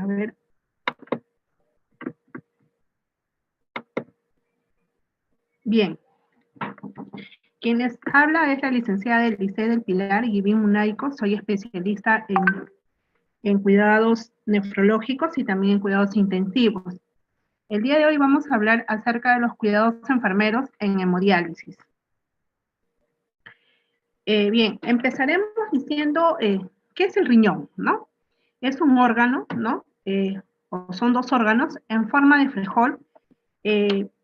A ver. Bien. Quien les habla es la licenciada Elisée del Pilar Guivín Munaico. Soy especialista en cuidados nefrológicos y también en cuidados intensivos. El día de hoy vamos a hablar acerca de los cuidados enfermeros en hemodiálisis. Bien, empezaremos diciendo qué es el riñón, ¿no? Es un órgano, ¿no? O son dos órganos en forma de frijol,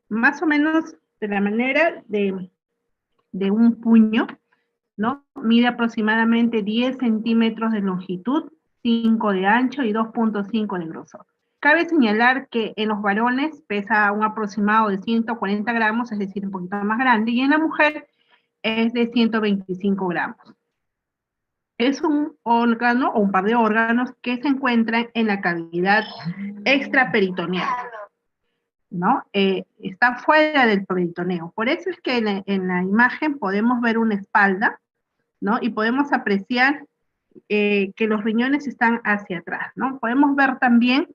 más o menos de la manera de un puño, ¿no? Mide aproximadamente 10 centímetros de longitud, 5 de ancho y 2.5 de grosor. Cabe señalar que en los varones pesa un aproximado de 140 gramos, es decir, un poquito más grande, y en la mujer es de 125 gramos. Es un órgano o un par de órganos que se encuentran en la cavidad extraperitoneal, ¿no? Está fuera del peritoneo. Por eso es que en la imagen podemos ver una espalda, ¿no? Y podemos apreciar que los riñones están hacia atrás, ¿no? Podemos ver también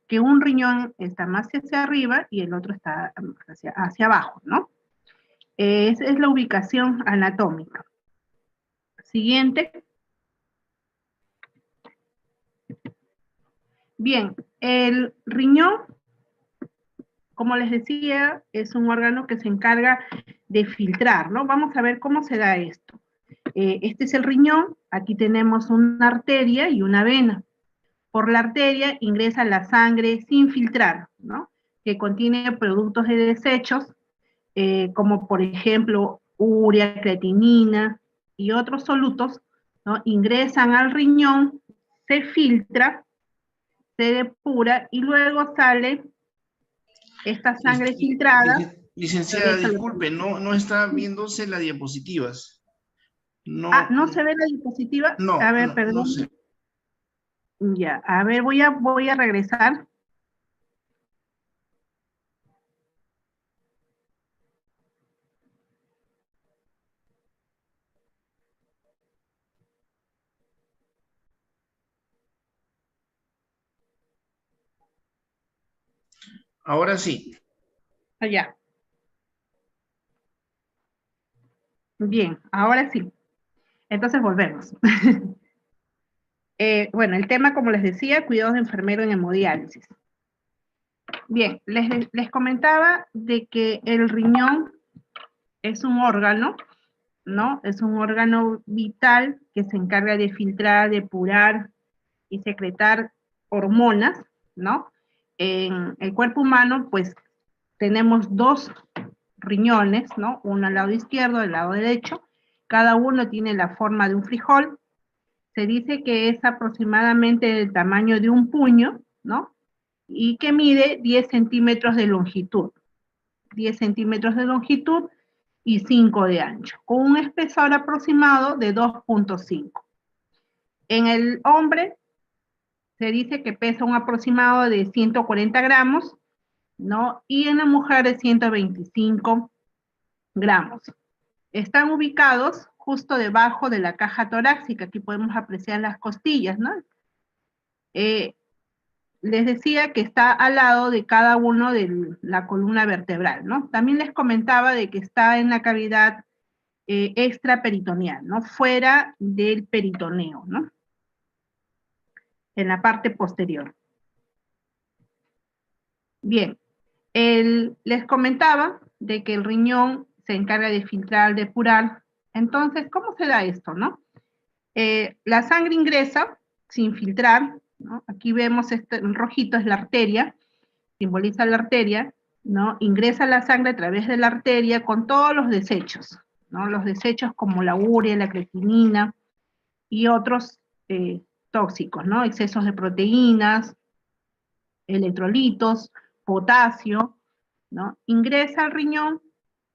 que un riñón está más hacia arriba y el otro está hacia abajo, ¿no? Esa es la ubicación anatómica. Siguiente. Bien, el riñón, como les decía, es un órgano que se encarga de filtrar, ¿no? Vamos a ver cómo se da esto. Este es el riñón, aquí tenemos una arteria y una vena. Por la arteria ingresa la sangre sin filtrar, ¿no? Que contiene productos de desechos, como por ejemplo urea, creatinina y otros solutos, ¿no? Ingresan al riñón, se filtra, se depura y luego sale esta sangre filtrada. Licenciada, disculpe, no está viéndose las diapositivas. No. ¿No se ve la diapositiva? No, a ver, perdón. No sé. Ya, a ver, voy a regresar. Ahora sí. Allá. Bien, ahora sí. Entonces volvemos. Bueno, el tema, como les decía, cuidados de enfermero en hemodiálisis. Bien, les comentaba de que el riñón es un órgano, ¿no? Es un órgano vital que se encarga de filtrar, depurar y secretar hormonas, ¿no? En el cuerpo humano, pues, tenemos dos riñones, ¿no? Uno al lado izquierdo, al lado derecho. Cada uno tiene la forma de un frijol. Se dice que es aproximadamente del tamaño de un puño, ¿no? Y que mide 10 centímetros de longitud. 10 centímetros de longitud y 5 de ancho, con un espesor aproximado de 2.5. En el hombre se dice que pesa un aproximado de 140 gramos, ¿no? Y en la mujer de 125 gramos. Están ubicados justo debajo de la caja torácica. Aquí podemos apreciar las costillas, ¿no? Les decía que está al lado de cada uno de la columna vertebral, ¿no? También les comentaba de que está en la cavidad extraperitoneal, ¿no? Fuera del peritoneo, ¿no? En la parte posterior. Bien, les comentaba de que el riñón se encarga de filtrar, depurar. Entonces, ¿cómo se da esto, no? La sangre ingresa sin filtrar, ¿no? Aquí vemos el rojito es la arteria, simboliza la arteria, ¿no? Ingresa la sangre a través de la arteria con todos los desechos, ¿no? Los desechos como la urea, la creatinina y otros tóxicos, ¿no? Excesos de proteínas, electrolitos, potasio, ¿no? Ingresa al riñón,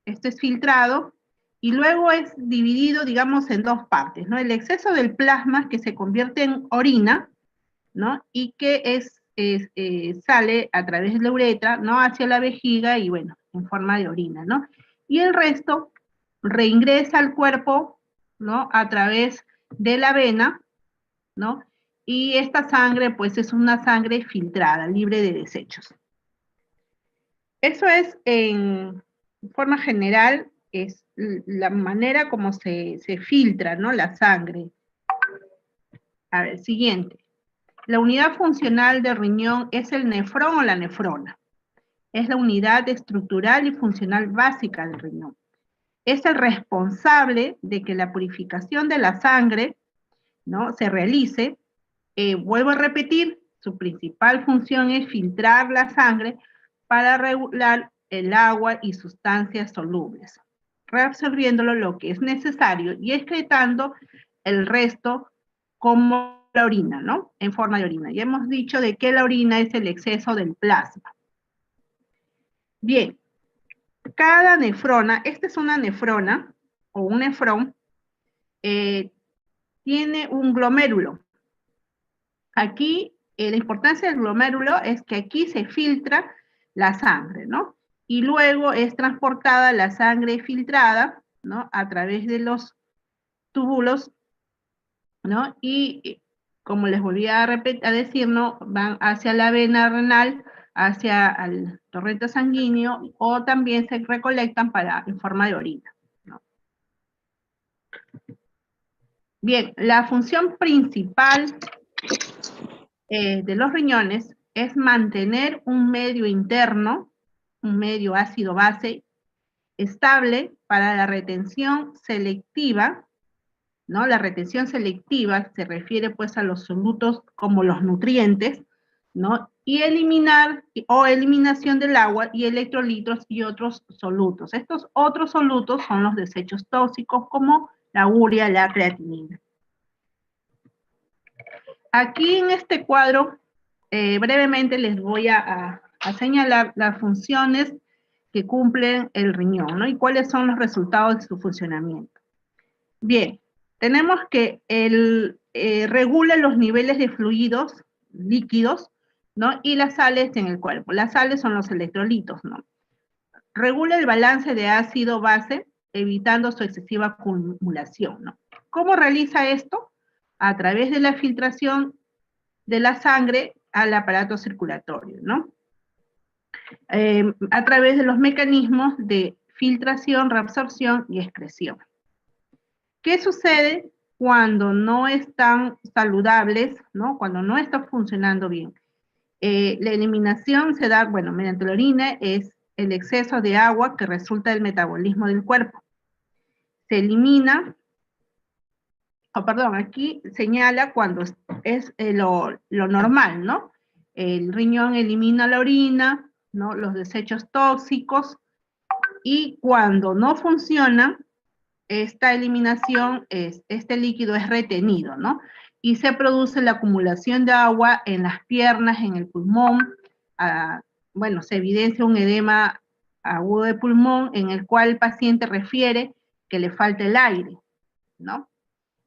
esto es filtrado, y luego es dividido, digamos, en dos partes, ¿no? El exceso del plasma que se convierte en orina, ¿no? Y que sale a través de la uretra, ¿no? Hacia la vejiga y, bueno, en forma de orina, ¿no? Y el resto reingresa al cuerpo, ¿no? A través de la vena, ¿no? Y esta sangre, pues, es una sangre filtrada, libre de desechos. Eso es, en forma general, es la manera como se filtra, ¿no? La sangre. A ver, siguiente. La unidad funcional del riñón es el nefrón o la nefrona. Es la unidad estructural y funcional básica del riñón. Es el responsable de que la purificación de la sangre, ¿no?, se realice. Vuelvo a repetir, su principal función es filtrar la sangre para regular el agua y sustancias solubles, reabsorbiéndolo lo que es necesario y excretando el resto como la orina, ¿no? En forma de orina. Ya hemos dicho de que la orina es el exceso del plasma. Bien, cada nefrona, esta es una nefrona o un nefrón, tiene un glomérulo. Aquí, la importancia del glomérulo es que aquí se filtra la sangre, ¿no? Y luego es transportada la sangre filtrada, ¿no?, a través de los túbulos, ¿no? Y como les volví a decir, ¿no?, van hacia la vena renal, hacia el torrente sanguíneo, o también se recolectan en forma de orina, ¿no? Bien, la función principal de los riñones es mantener un medio interno, un medio ácido-base estable para la retención selectiva, ¿no? La retención selectiva se refiere pues a los solutos como los nutrientes, ¿no? Y eliminación del agua y electrolitos y otros solutos. Estos otros solutos son los desechos tóxicos como la urea, la creatinina. Aquí en este cuadro, brevemente les voy a señalar las funciones que cumplen el riñón, ¿no? Y cuáles son los resultados de su funcionamiento. Bien, tenemos que regula los niveles de fluidos líquidos, ¿no? Y las sales en el cuerpo. Las sales son los electrolitos, ¿no? Regula el balance de ácido-base, evitando su excesiva acumulación, ¿no? ¿Cómo realiza esto? A través de la filtración de la sangre al aparato circulatorio, ¿no? A través de los mecanismos de filtración, reabsorción y excreción. ¿Qué sucede cuando no están saludables, ¿no? Cuando no está funcionando bien? La eliminación se da, bueno, mediante la orina, es el exceso de agua que resulta del metabolismo del cuerpo. Se elimina, aquí señala cuando es lo normal, ¿no? El riñón elimina la orina, ¿no?, los desechos tóxicos, y cuando no funciona, esta eliminación, este líquido es retenido, ¿no? Y se produce la acumulación de agua en las piernas, en el pulmón. Bueno, se evidencia un edema agudo de pulmón en el cual el paciente refiere que le falta el aire, ¿no?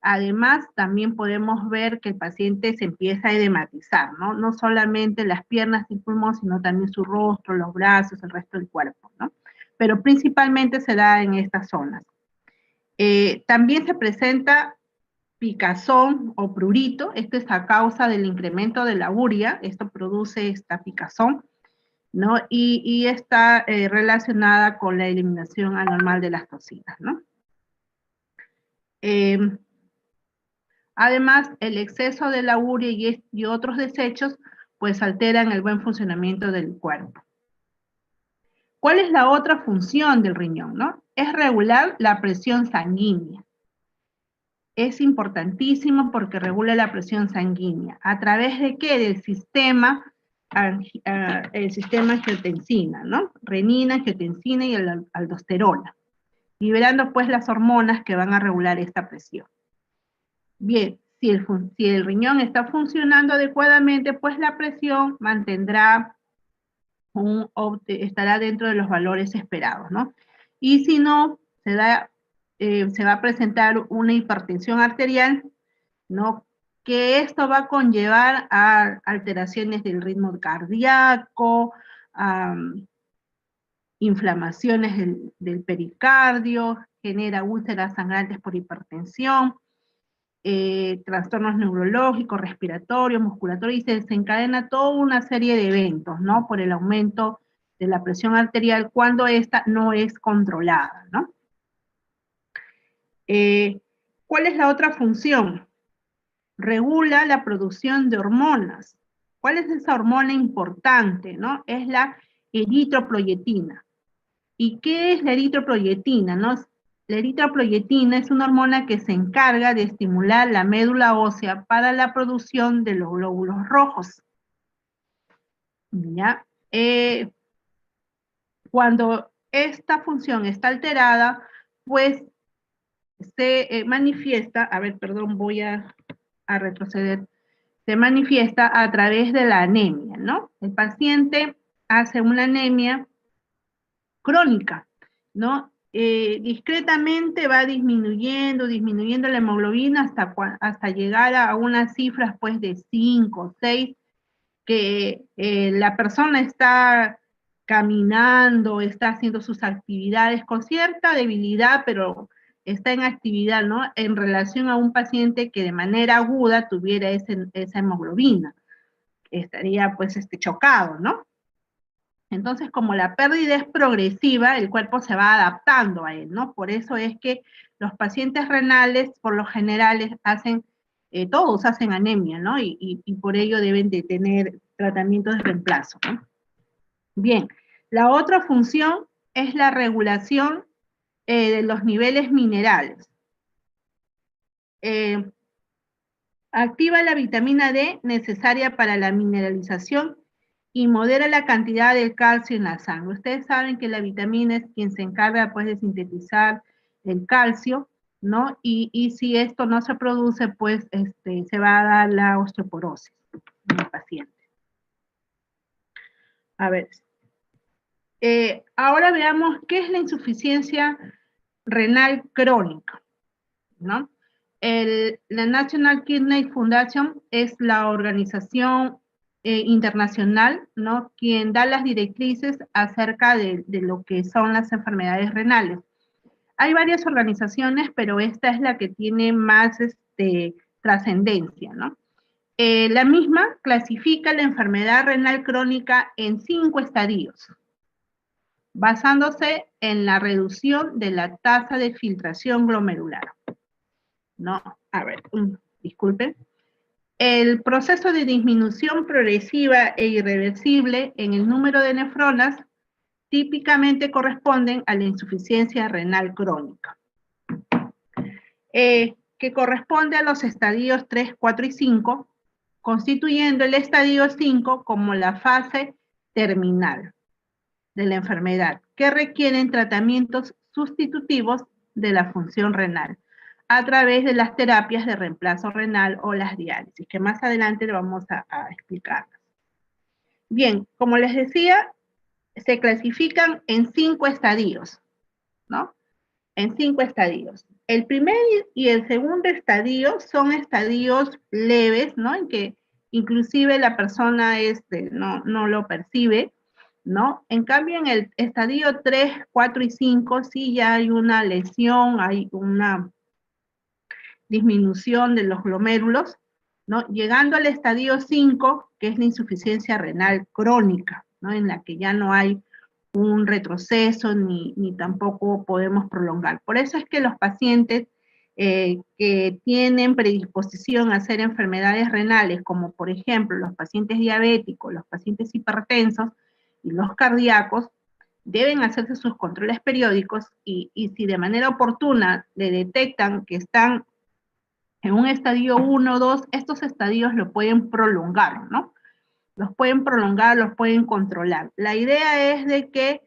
Además, también podemos ver que el paciente se empieza a edematizar, ¿no? No solamente las piernas y el pulmón, sino también su rostro, los brazos, el resto del cuerpo, ¿no? Pero principalmente se da en estas zonas. También se presenta picazón o prurito. Esto es a causa del incremento de la urea. Esto produce esta picazón, ¿no? Y está relacionada con la eliminación anormal de las toxinas, ¿no? Además, el exceso de la urea y otros desechos pues alteran el buen funcionamiento del cuerpo. ¿Cuál es la otra función del riñón, no? Es regular la presión sanguínea. Es importantísimo porque regula la presión sanguínea. ¿A través de qué? Del sistema, el sistema angiotensina, ¿no? Renina, angiotensina y aldosterona, liberando pues las hormonas que van a regular esta presión. Bien, si el riñón está funcionando adecuadamente, pues la presión estará dentro de los valores esperados, ¿no? Y si no, se va a presentar una hipertensión arterial, ¿no? Que esto va a conllevar a alteraciones del ritmo cardíaco, inflamaciones del pericardio, genera úlceras sangrantes por hipertensión. trastornos neurológicos, respiratorios, musculatorios, y se desencadena toda una serie de eventos, ¿no? Por el aumento de la presión arterial cuando esta no es controlada, ¿no? ¿Cuál es la otra función? Regula la producción de hormonas. ¿Cuál es esa hormona importante, no? Es la eritroproyetina. ¿Y qué es la eritroproyetina, no? La eritroproyetina es una hormona que se encarga de estimular la médula ósea para la producción de los glóbulos rojos. ¿Ya? Cuando esta función está alterada, pues se manifiesta, a ver, perdón, voy a retroceder, se manifiesta a través de la anemia, ¿no? El paciente hace una anemia crónica, ¿no? Discretamente va disminuyendo la hemoglobina hasta llegar a unas cifras pues de 5, 6, que la persona está caminando, está haciendo sus actividades con cierta debilidad, pero está en actividad, ¿no? En relación a un paciente que de manera aguda tuviera esa hemoglobina. Estaría pues chocado, ¿no? Entonces, como la pérdida es progresiva, el cuerpo se va adaptando a él, ¿no? Por eso es que los pacientes renales, por lo general, todos hacen anemia, ¿no? Y por ello deben de tener tratamientos de reemplazo, ¿no? Bien, la otra función es la regulación de los niveles minerales. Activa la vitamina D necesaria para la mineralización y modera la cantidad del calcio en la sangre. Ustedes saben que la vitamina es quien se encarga pues de sintetizar el calcio, ¿no? Y si esto no se produce, pues se va a dar la osteoporosis en el paciente. A ver, ahora veamos qué es la insuficiencia renal crónica, ¿no? La National Kidney Foundation es la organización internacional, ¿no? Quien da las directrices acerca de lo que son las enfermedades renales. Hay varias organizaciones, pero esta es la que tiene más trascendencia, ¿no? La misma clasifica la enfermedad renal crónica en 5 estadios, basándose en la reducción de la tasa de filtración glomerular. No, a ver, disculpen. El proceso de disminución progresiva e irreversible en el número de nefronas típicamente corresponden a la insuficiencia renal crónica, que corresponde a los estadios 3, 4 y 5, constituyendo el estadio 5 como la fase terminal de la enfermedad, que requieren tratamientos sustitutivos de la función renal a través de las terapias de reemplazo renal o las diálisis, que más adelante le vamos a explicarlas. Bien, como les decía, se clasifican en 5 estadios, ¿no? En 5 estadios. El primer y el segundo estadio son estadios leves, ¿no? En que inclusive la persona no lo percibe, ¿no? En cambio, en el estadio 3, 4 y 5 sí ya hay una lesión, hay una disminución de los glomérulos, ¿no? Llegando al estadio 5, que es la insuficiencia renal crónica, ¿no? En la que ya no hay un retroceso ni tampoco podemos prolongar. Por eso es que los pacientes que tienen predisposición a hacer enfermedades renales, como por ejemplo los pacientes diabéticos, los pacientes hipertensos y los cardíacos, deben hacerse sus controles periódicos y si de manera oportuna le detectan que están en un estadio 1 o 2, estos estadios lo pueden prolongar, ¿no? Los pueden prolongar, los pueden controlar. La idea es de que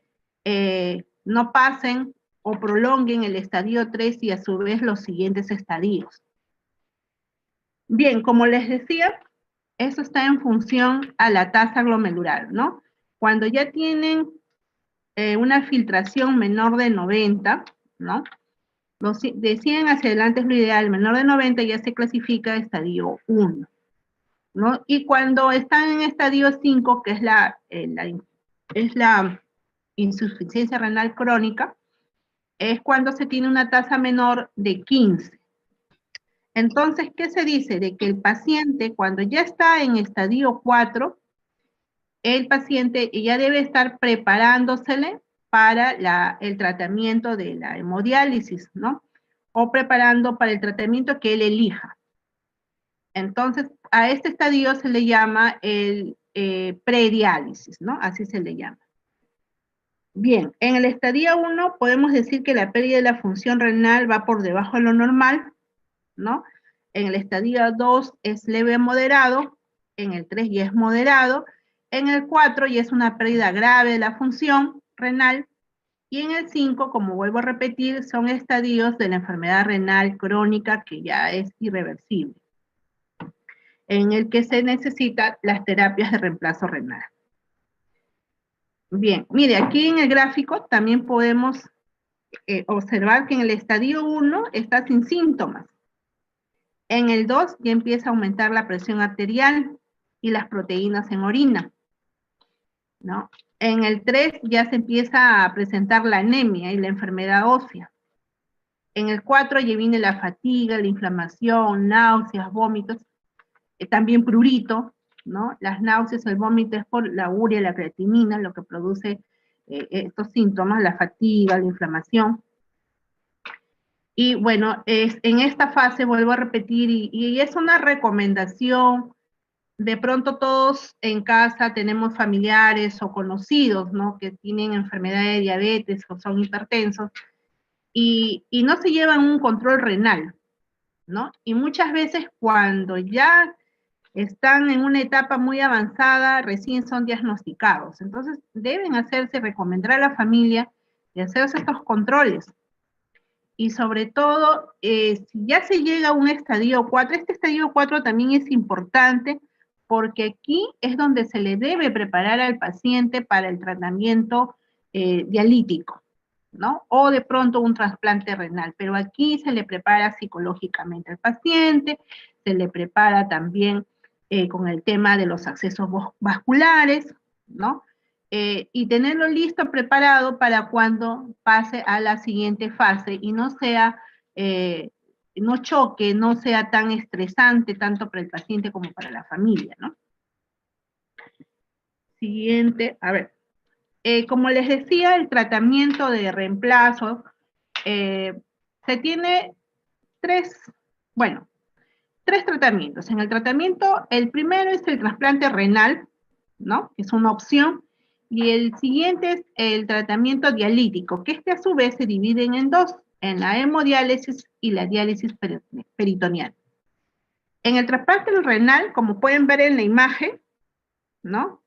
no pasen o prolonguen el estadio 3 y a su vez los siguientes estadios. Bien, como les decía, eso está en función a la tasa glomerular, ¿no? Cuando ya tienen una filtración menor de 90, ¿no? De 100 hacia adelante es lo ideal, menor de 90 ya se clasifica estadio 1, ¿no? Y cuando están en estadio 5, que es la insuficiencia renal crónica, es cuando se tiene una tasa menor de 15. Entonces, ¿qué se dice? De que el paciente, cuando ya está en estadio 4, el paciente ya debe estar preparándosele para el tratamiento de la hemodiálisis, ¿no? O preparando para el tratamiento que él elija. Entonces, a este estadio se le llama el prediálisis, ¿no? Así se le llama. Bien, en el estadio 1 podemos decir que la pérdida de la función renal va por debajo de lo normal, ¿no? En el estadio 2 es leve moderado, en el 3 ya es moderado, en el 4 ya es una pérdida grave de la función renal, y en el 5, como vuelvo a repetir, son estadios de la enfermedad renal crónica que ya es irreversible, en el que se necesitan las terapias de reemplazo renal. Bien, mire, aquí en el gráfico también podemos observar que en el estadio 1 está sin síntomas. En el 2 ya empieza a aumentar la presión arterial y las proteínas en orina, ¿no? En el 3 ya se empieza a presentar la anemia y la enfermedad ósea. En el 4 ya viene la fatiga, la inflamación, náuseas, vómitos, también prurito, ¿no? Las náuseas, el vómito es por la urea y la creatinina, lo que produce estos síntomas, la fatiga, la inflamación. Y bueno, en esta fase, vuelvo a repetir, y es una recomendación. De pronto todos en casa tenemos familiares o conocidos, ¿no? Que tienen enfermedad de diabetes o son hipertensos, y no se llevan un control renal, ¿no? Y muchas veces cuando ya están en una etapa muy avanzada, recién son diagnosticados. Entonces deben recomendar a la familia de hacerse estos controles. Y sobre todo, si ya se llega a un estadio 4, este estadio 4 también es importante porque aquí es donde se le debe preparar al paciente para el tratamiento dialítico, ¿no? O de pronto un trasplante renal, pero aquí se le prepara psicológicamente al paciente, se le prepara también con el tema de los accesos vasculares, ¿no? Y tenerlo listo, preparado para cuando pase a la siguiente fase y no sea, no choque, no sea tan estresante tanto para el paciente como para la familia, ¿no? Siguiente, a ver. Como les decía, el tratamiento de reemplazo se tiene tres tratamientos. En el tratamiento, el primero es el trasplante renal, ¿no? Que es una opción. Y el siguiente es el tratamiento dialítico, que a su vez se dividen en dos, en la hemodiálisis y la diálisis peritoneal. En el trasplante renal, como pueden ver en la imagen, ¿no?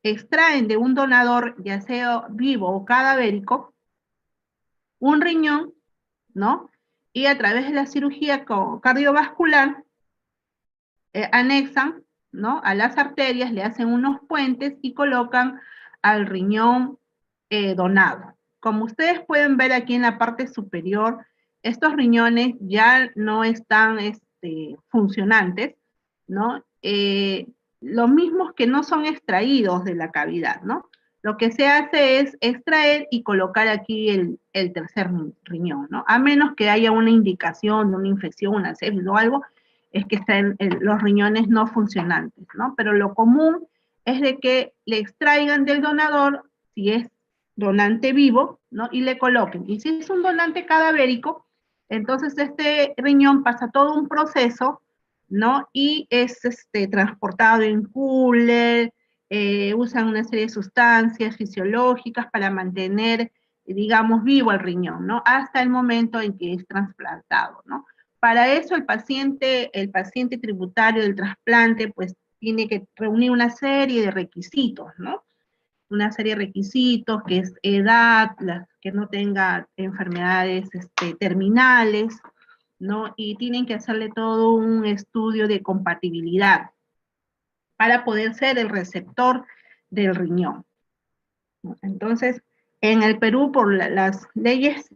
Extraen de un donador, ya sea vivo o cadavérico, un riñón, ¿no? Y a través de la cirugía cardiovascular, anexan, ¿no? A las arterias, le hacen unos puentes y colocan al riñón donado. Como ustedes pueden ver aquí en la parte superior, estos riñones ya no están funcionantes, ¿no? Los mismos que no son extraídos de la cavidad, ¿no? Lo que se hace es extraer y colocar aquí el tercer riñón, ¿no? A menos que haya una indicación de una infección, una sepsis o algo, es que estén los riñones no funcionantes, ¿no? Pero lo común es de que le extraigan del donador, si es donante vivo, ¿no? Y le coloquen. Y si es un donante cadavérico, entonces este riñón pasa todo un proceso, ¿no? Y es transportado en cooler, usan una serie de sustancias fisiológicas para mantener, digamos, vivo el riñón, ¿no? Hasta el momento en que es trasplantado, ¿no? Para eso el paciente tributario del trasplante, pues tiene que reunir una serie de requisitos, ¿no? Una serie de requisitos, que es edad, que no tenga enfermedades terminales, ¿no? Y tienen que hacerle todo un estudio de compatibilidad para poder ser el receptor del riñón. Entonces, en el Perú, por las leyes,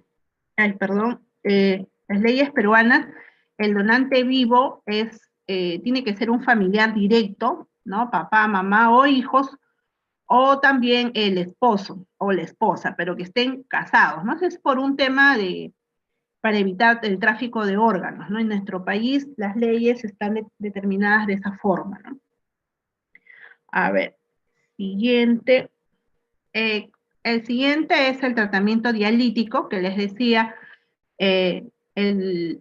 las leyes peruanas, el donante vivo tiene que ser un familiar directo, ¿no? Papá, mamá o hijos, o también el esposo o la esposa, pero que estén casados, ¿no? Es por un tema para evitar el tráfico de órganos, ¿no? En nuestro país las leyes están determinadas de esa forma, ¿no? A ver, siguiente. El siguiente es el tratamiento dialítico, que les decía,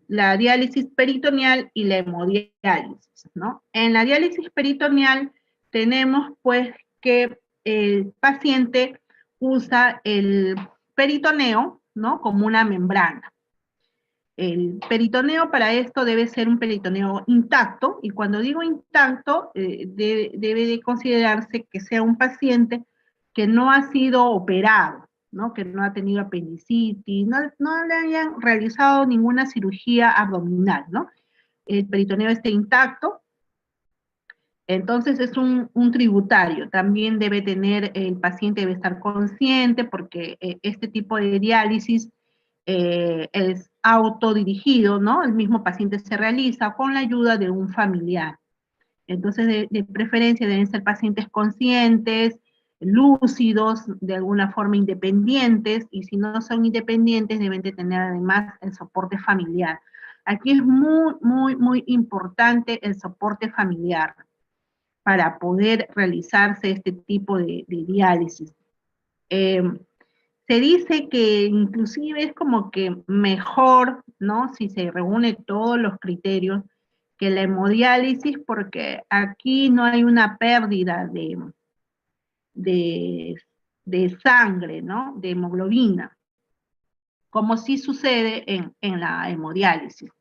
la diálisis peritoneal y la hemodiálisis, ¿no? En la diálisis peritoneal tenemos pues que el paciente usa el peritoneo, ¿no? Como una membrana. El peritoneo para esto debe ser un peritoneo intacto, y cuando digo intacto, debe de considerarse que sea un paciente que no ha sido operado, ¿no? Que no ha tenido apendicitis, no le hayan realizado ninguna cirugía abdominal, ¿no? El peritoneo esté intacto, entonces es un tributario. También debe tener, el paciente debe estar consciente, porque este tipo de diálisis es autodirigido, ¿no? El mismo paciente se realiza con la ayuda de un familiar. Entonces, de preferencia deben ser pacientes conscientes, lúcidos, de alguna forma independientes, y si no son independientes deben de tener además el soporte familiar. Aquí es muy, muy, muy importante el soporte familiar para poder realizarse este tipo de diálisis. Se dice que inclusive es como que mejor, ¿no? Si se reúne todos los criterios, que la hemodiálisis, porque aquí no hay una pérdida de, de sangre, ¿no? De hemoglobina, como sí sucede en la hemodiálisis,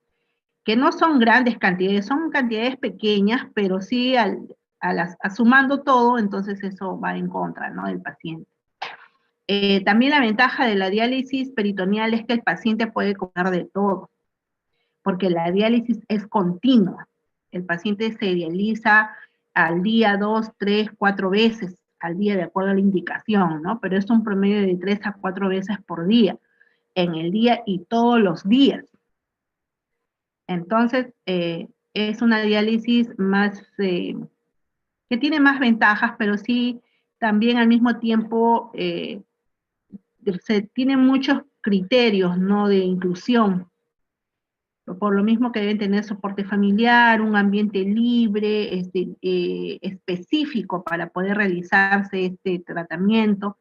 que no son grandes cantidades, son cantidades pequeñas, pero sí sumando todo, entonces eso va en contra, ¿no? Del paciente. También la ventaja de la diálisis peritoneal es que el paciente puede comer de todo, porque la diálisis es continua. El paciente se dializa al día 2, 3, 4 veces al día, de acuerdo a la indicación, ¿no? Pero es un promedio de 3 a 4 veces por día, en el día y todos los días. Entonces, es una diálisis más, que tiene más ventajas, pero sí también al mismo tiempo se tienen muchos criterios, ¿no? De inclusión, por lo mismo que deben tener soporte familiar, un ambiente libre, específico para poder realizarse este tratamiento,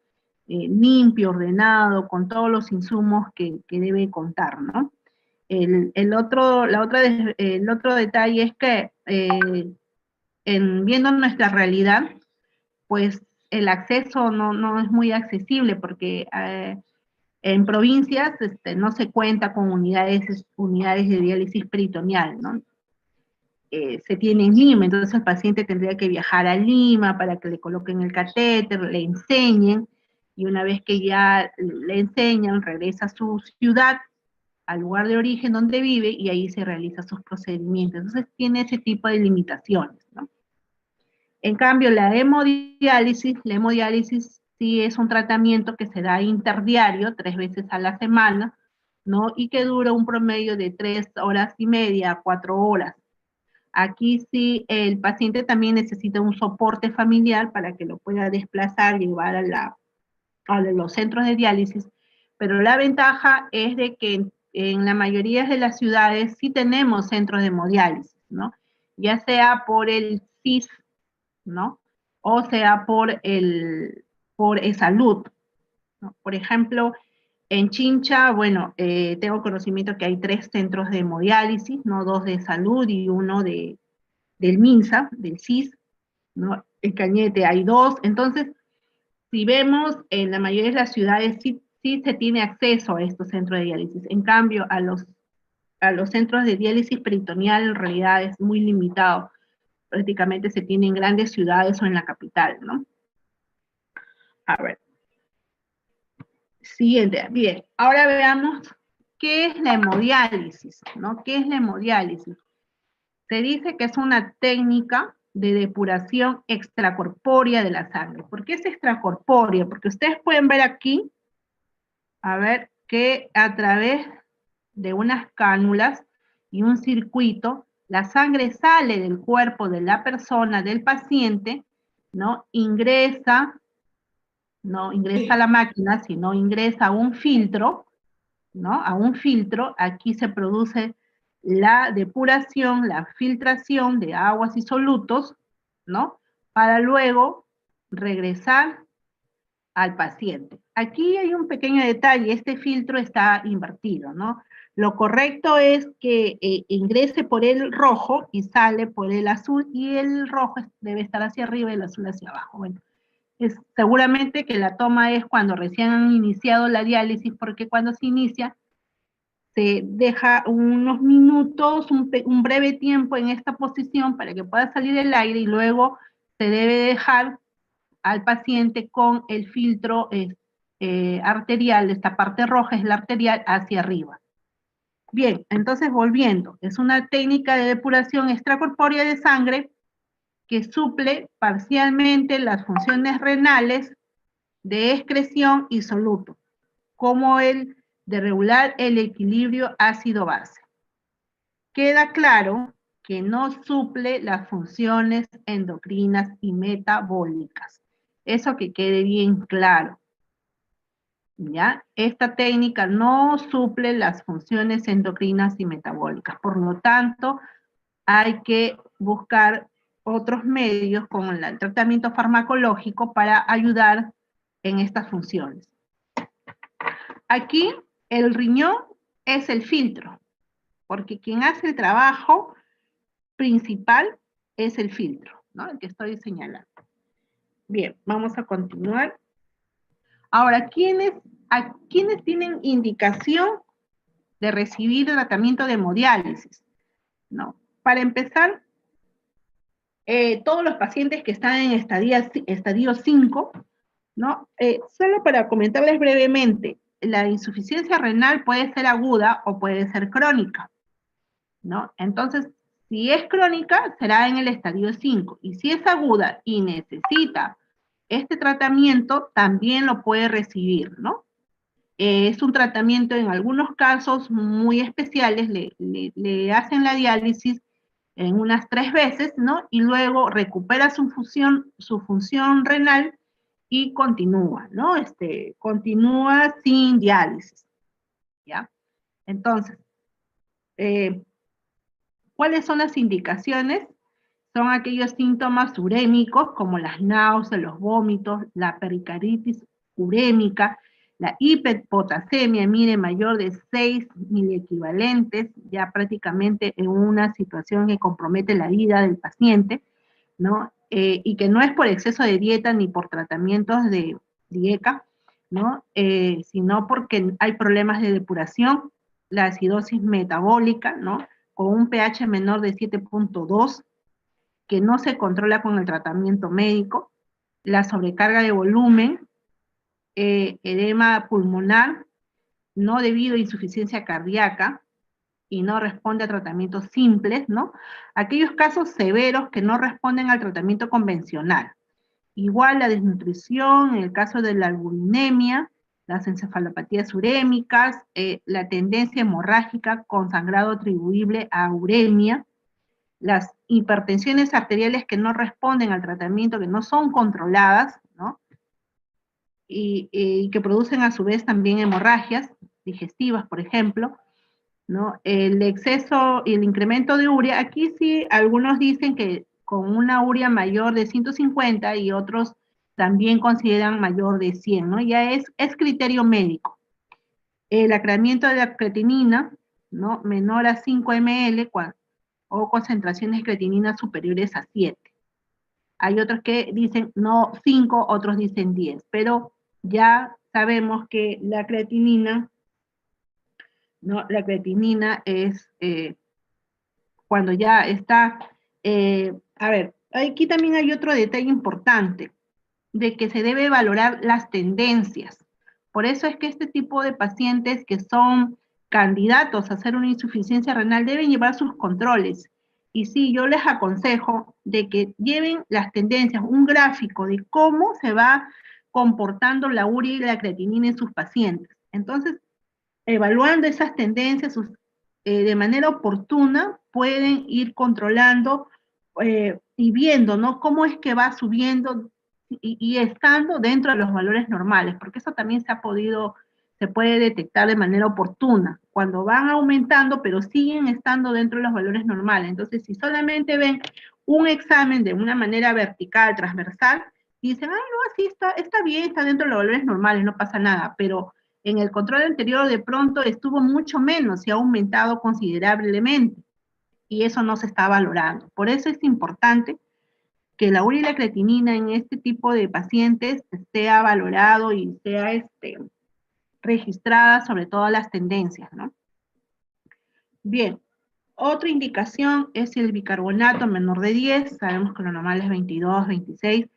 limpio, ordenado, con todos los insumos que debe contar, ¿no? El otro detalle es que viendo nuestra realidad, pues el acceso no es muy accesible, porque en provincias no se cuenta con unidades de diálisis peritoneal, ¿no? Se tiene en Lima, entonces el paciente tendría que viajar a Lima para que le coloquen el catéter, le enseñen, y una vez que ya le enseñan, regresa a su ciudad, al lugar de origen donde vive, y ahí se realiza sus procedimientos. Entonces tiene ese tipo de limitaciones, ¿no? En cambio, la hemodiálisis sí es un tratamiento que se da interdiario, 3 veces a la semana, ¿no? Y que dura un promedio de 3 horas y media a 4 horas. Aquí sí el paciente también necesita un soporte familiar para que lo pueda desplazar, llevar a los centros de diálisis, pero la ventaja es de que en la mayoría de las ciudades sí tenemos centros de hemodiálisis, ¿no? Ya sea por el CIS, ¿no? O sea por salud, ¿no? Por ejemplo, en Chincha, bueno, tengo conocimiento que hay 3 centros de hemodiálisis, ¿no? 2 de salud y uno del MINSA, del CIS, ¿no? En Cañete hay 2. Entonces, si vemos, en la mayoría de las ciudades sí se tiene acceso a estos centros de diálisis. En cambio, a los centros de diálisis peritoneal en realidad es muy limitado. Prácticamente se tiene en grandes ciudades o en la capital, ¿no? A ver. Siguiente, bien. Ahora veamos qué es la hemodiálisis, ¿no? ¿Qué es la hemodiálisis? Se dice que es una técnica de depuración extracorpórea de la sangre. ¿Por qué es extracorpórea? Porque ustedes pueden ver aquí, a ver, que a través de unas cánulas y un circuito, la sangre sale del cuerpo de la persona, del paciente, ¿no? No ingresa a la máquina, sino ingresa a un filtro, ¿no? A un filtro, aquí se produce la depuración, la filtración de aguas y solutos, ¿no? Para luego regresar al paciente. Aquí hay un pequeño detalle, este filtro está invertido, ¿no? Lo correcto es que ingrese por el rojo y sale por el azul, y el rojo debe estar hacia arriba y el azul hacia abajo. Bueno, seguramente que la toma es cuando recién han iniciado la diálisis, porque cuando se inicia, se deja unos minutos, un breve tiempo en esta posición para que pueda salir el aire, y luego se debe dejar al paciente con el filtro arterial, esta parte roja es la arterial, hacia arriba. Bien, entonces volviendo, es una técnica de depuración extracorpórea de sangre que suple parcialmente las funciones renales de excreción y soluto, como el de regular el equilibrio ácido-base. Queda claro que no suple las funciones endocrinas y metabólicas. Eso que quede bien claro. ¿Ya? Esta técnica no suple las funciones endocrinas y metabólicas. Por lo tanto, hay que buscar otros medios como el tratamiento farmacológico para ayudar en estas funciones. Aquí el riñón es el filtro, porque quien hace el trabajo principal es el filtro, ¿no? El que estoy señalando. Bien, vamos a continuar. Ahora, ¿quiénes tienen indicación de recibir tratamiento de hemodiálisis? ¿No? Para empezar, todos los pacientes que están en estadio 5, ¿no? Solo para comentarles brevemente, la insuficiencia renal puede ser aguda o puede ser crónica, ¿no? Entonces, si es crónica, será en el estadio 5, y si es aguda y necesita este tratamiento, también lo puede recibir, ¿no? Es un tratamiento en algunos casos muy especiales, le hacen la diálisis en unas 3 veces, ¿no? Y luego recupera su función renal y continúa, ¿no? Continúa sin diálisis, ¿ya? Entonces, ¿cuáles son las indicaciones? Son aquellos síntomas urémicos como las náuseas, los vómitos, la pericaritis urémica, la hiperpotasemia, mire, mayor de 6 miliequivalentes, ya prácticamente en una situación que compromete la vida del paciente, ¿no? Y que no es por exceso de dieta ni por tratamientos de dieta, ¿no? Sino porque hay problemas de depuración, la acidosis metabólica, ¿no? Con un pH menor de 7.2, que no se controla con el tratamiento médico, la sobrecarga de volumen, edema pulmonar, no debido a insuficiencia cardíaca, y no responde a tratamientos simples, ¿no? Aquellos casos severos que no responden al tratamiento convencional. Igual la desnutrición, en el caso de la albuminemia, las encefalopatías urémicas, la tendencia hemorrágica con sangrado atribuible a uremia, las hipertensiones arteriales que no responden al tratamiento, que no son controladas, ¿no? Y que producen a su vez también hemorragias digestivas, por ejemplo, ¿no? El exceso y el incremento de urea, aquí sí algunos dicen que con una urea mayor de 150 y otros también consideran mayor de 100, ¿no? Ya es criterio médico. El acreamiento de la creatinina, ¿no? Menor a 5 ml o concentraciones de creatinina superiores a 7. Hay otros que dicen no 5, otros dicen 10, pero ya sabemos que la creatinina, ¿no? La creatinina es cuando ya está, a ver, aquí también hay otro detalle importante, de que se debe valorar las tendencias. Por eso es que este tipo de pacientes que son candidatos a hacer una insuficiencia renal deben llevar sus controles. Y sí, yo les aconsejo de que lleven las tendencias, un gráfico de cómo se va comportando la urea y la creatinina en sus pacientes. Entonces, evaluando esas tendencias de manera oportuna, pueden ir controlando y viendo, ¿no? Cómo es que va subiendo y estando dentro de los valores normales, porque eso también se se puede detectar de manera oportuna, cuando van aumentando, pero siguen estando dentro de los valores normales. Entonces, si solamente ven un examen de una manera vertical, transversal, y dicen, ah, no, así está bien, está dentro de los valores normales, no pasa nada, pero en el control anterior de pronto estuvo mucho menos y ha aumentado considerablemente, y eso no se está valorando. Por eso es importante que la urea y la creatinina en este tipo de pacientes sea valorado y sea registrada sobre todas las tendencias, ¿no? Bien, otra indicación es el bicarbonato menor de 10, sabemos que lo normal es 22, 26,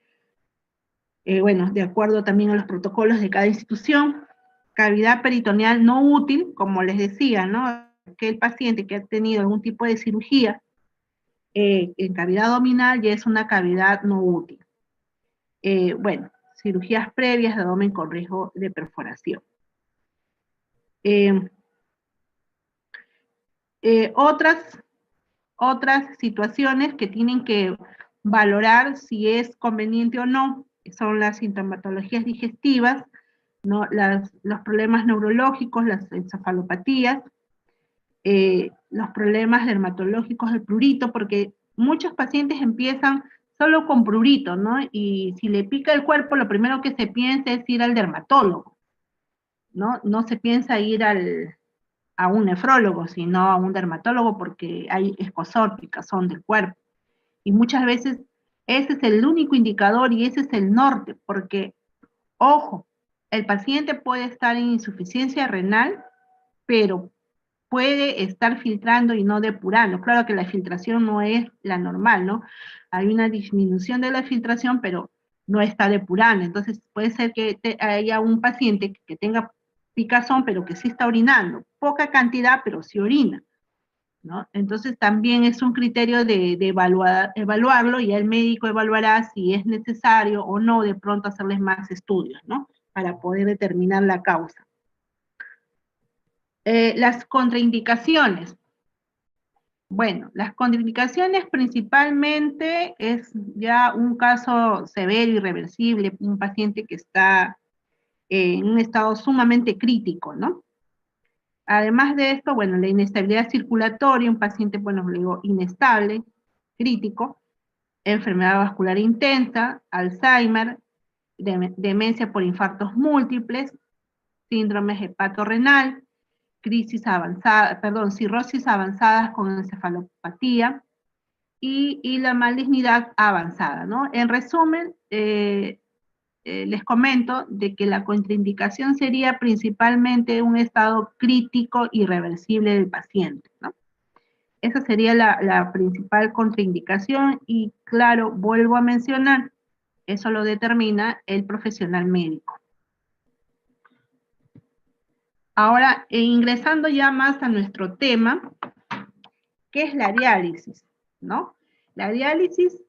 bueno, de acuerdo también a los protocolos de cada institución. Cavidad peritoneal no útil, como les decía, ¿no? Que el paciente que ha tenido algún tipo de cirugía en cavidad abdominal ya es una cavidad no útil. Bueno, cirugías previas de abdomen con riesgo de perforación. Otras situaciones que tienen que valorar si es conveniente o no son las sintomatologías digestivas, ¿no? Los problemas neurológicos, las encefalopatías, los problemas dermatológicos del prurito, porque muchos pacientes empiezan solo con prurito, ¿no? Y si le pica el cuerpo, lo primero que se piensa es ir al dermatólogo, ¿no? No se piensa ir a un nefrólogo, sino a un dermatólogo porque hay escozor, picazón del cuerpo. Y muchas veces ese es el único indicador y ese es el norte, porque, ojo, el paciente puede estar en insuficiencia renal, pero puede estar filtrando y no depurando. Claro que la filtración no es la normal, ¿no? Hay una disminución de la filtración, pero no está depurando. Entonces puede ser que haya un paciente que tenga picazón, pero que sí está orinando. Poca cantidad, pero sí orina, ¿no? Entonces también es un criterio de evaluarlo y el médico evaluará si es necesario o no de pronto hacerles más estudios, ¿no? Para poder determinar la causa. Las contraindicaciones. Bueno, las contraindicaciones principalmente es ya un caso severo, irreversible, un paciente que está en un estado sumamente crítico, ¿no? Además de esto, bueno, la inestabilidad circulatoria, un paciente, bueno, digo, inestable, crítico, enfermedad vascular intensa, Alzheimer, demencia por infartos múltiples, síndrome hepatorrenal, cirrosis avanzadas con encefalopatía y la malignidad avanzada, ¿no? En resumen, les comento de que la contraindicación sería principalmente un estado crítico irreversible del paciente, ¿no? Esa sería la principal contraindicación y claro, vuelvo a mencionar, eso lo determina el profesional médico. Ahora, ingresando ya más a nuestro tema, ¿qué es la diálisis? ¿No? La diálisis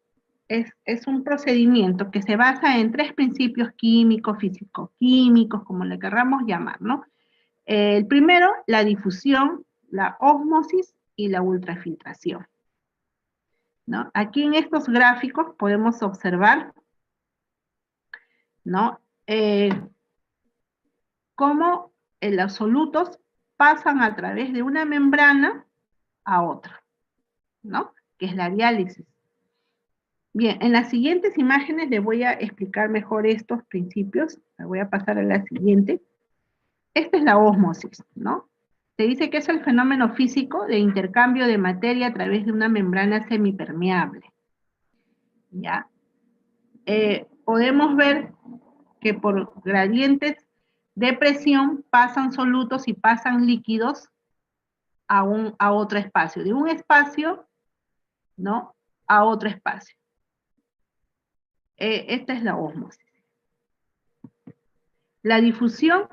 es un procedimiento que se basa en 3 principios químicos, físico-químicos, como le querramos llamar, ¿no? El primero, la difusión, la ósmosis y la ultrafiltración, ¿no? Aquí en estos gráficos podemos observar, ¿no? Cómo los solutos pasan a través de una membrana a otra, ¿no? Que es la diálisis. Bien, en las siguientes imágenes les voy a explicar mejor estos principios. Me voy a pasar a la siguiente. Esta es la ósmosis, ¿no? Se dice que es el fenómeno físico de intercambio de materia a través de una membrana semipermeable, ¿ya? Podemos ver que por gradientes de presión pasan solutos y pasan líquidos a otro espacio, de un espacio, ¿no? A otro espacio. Esta es la ósmosis. La difusión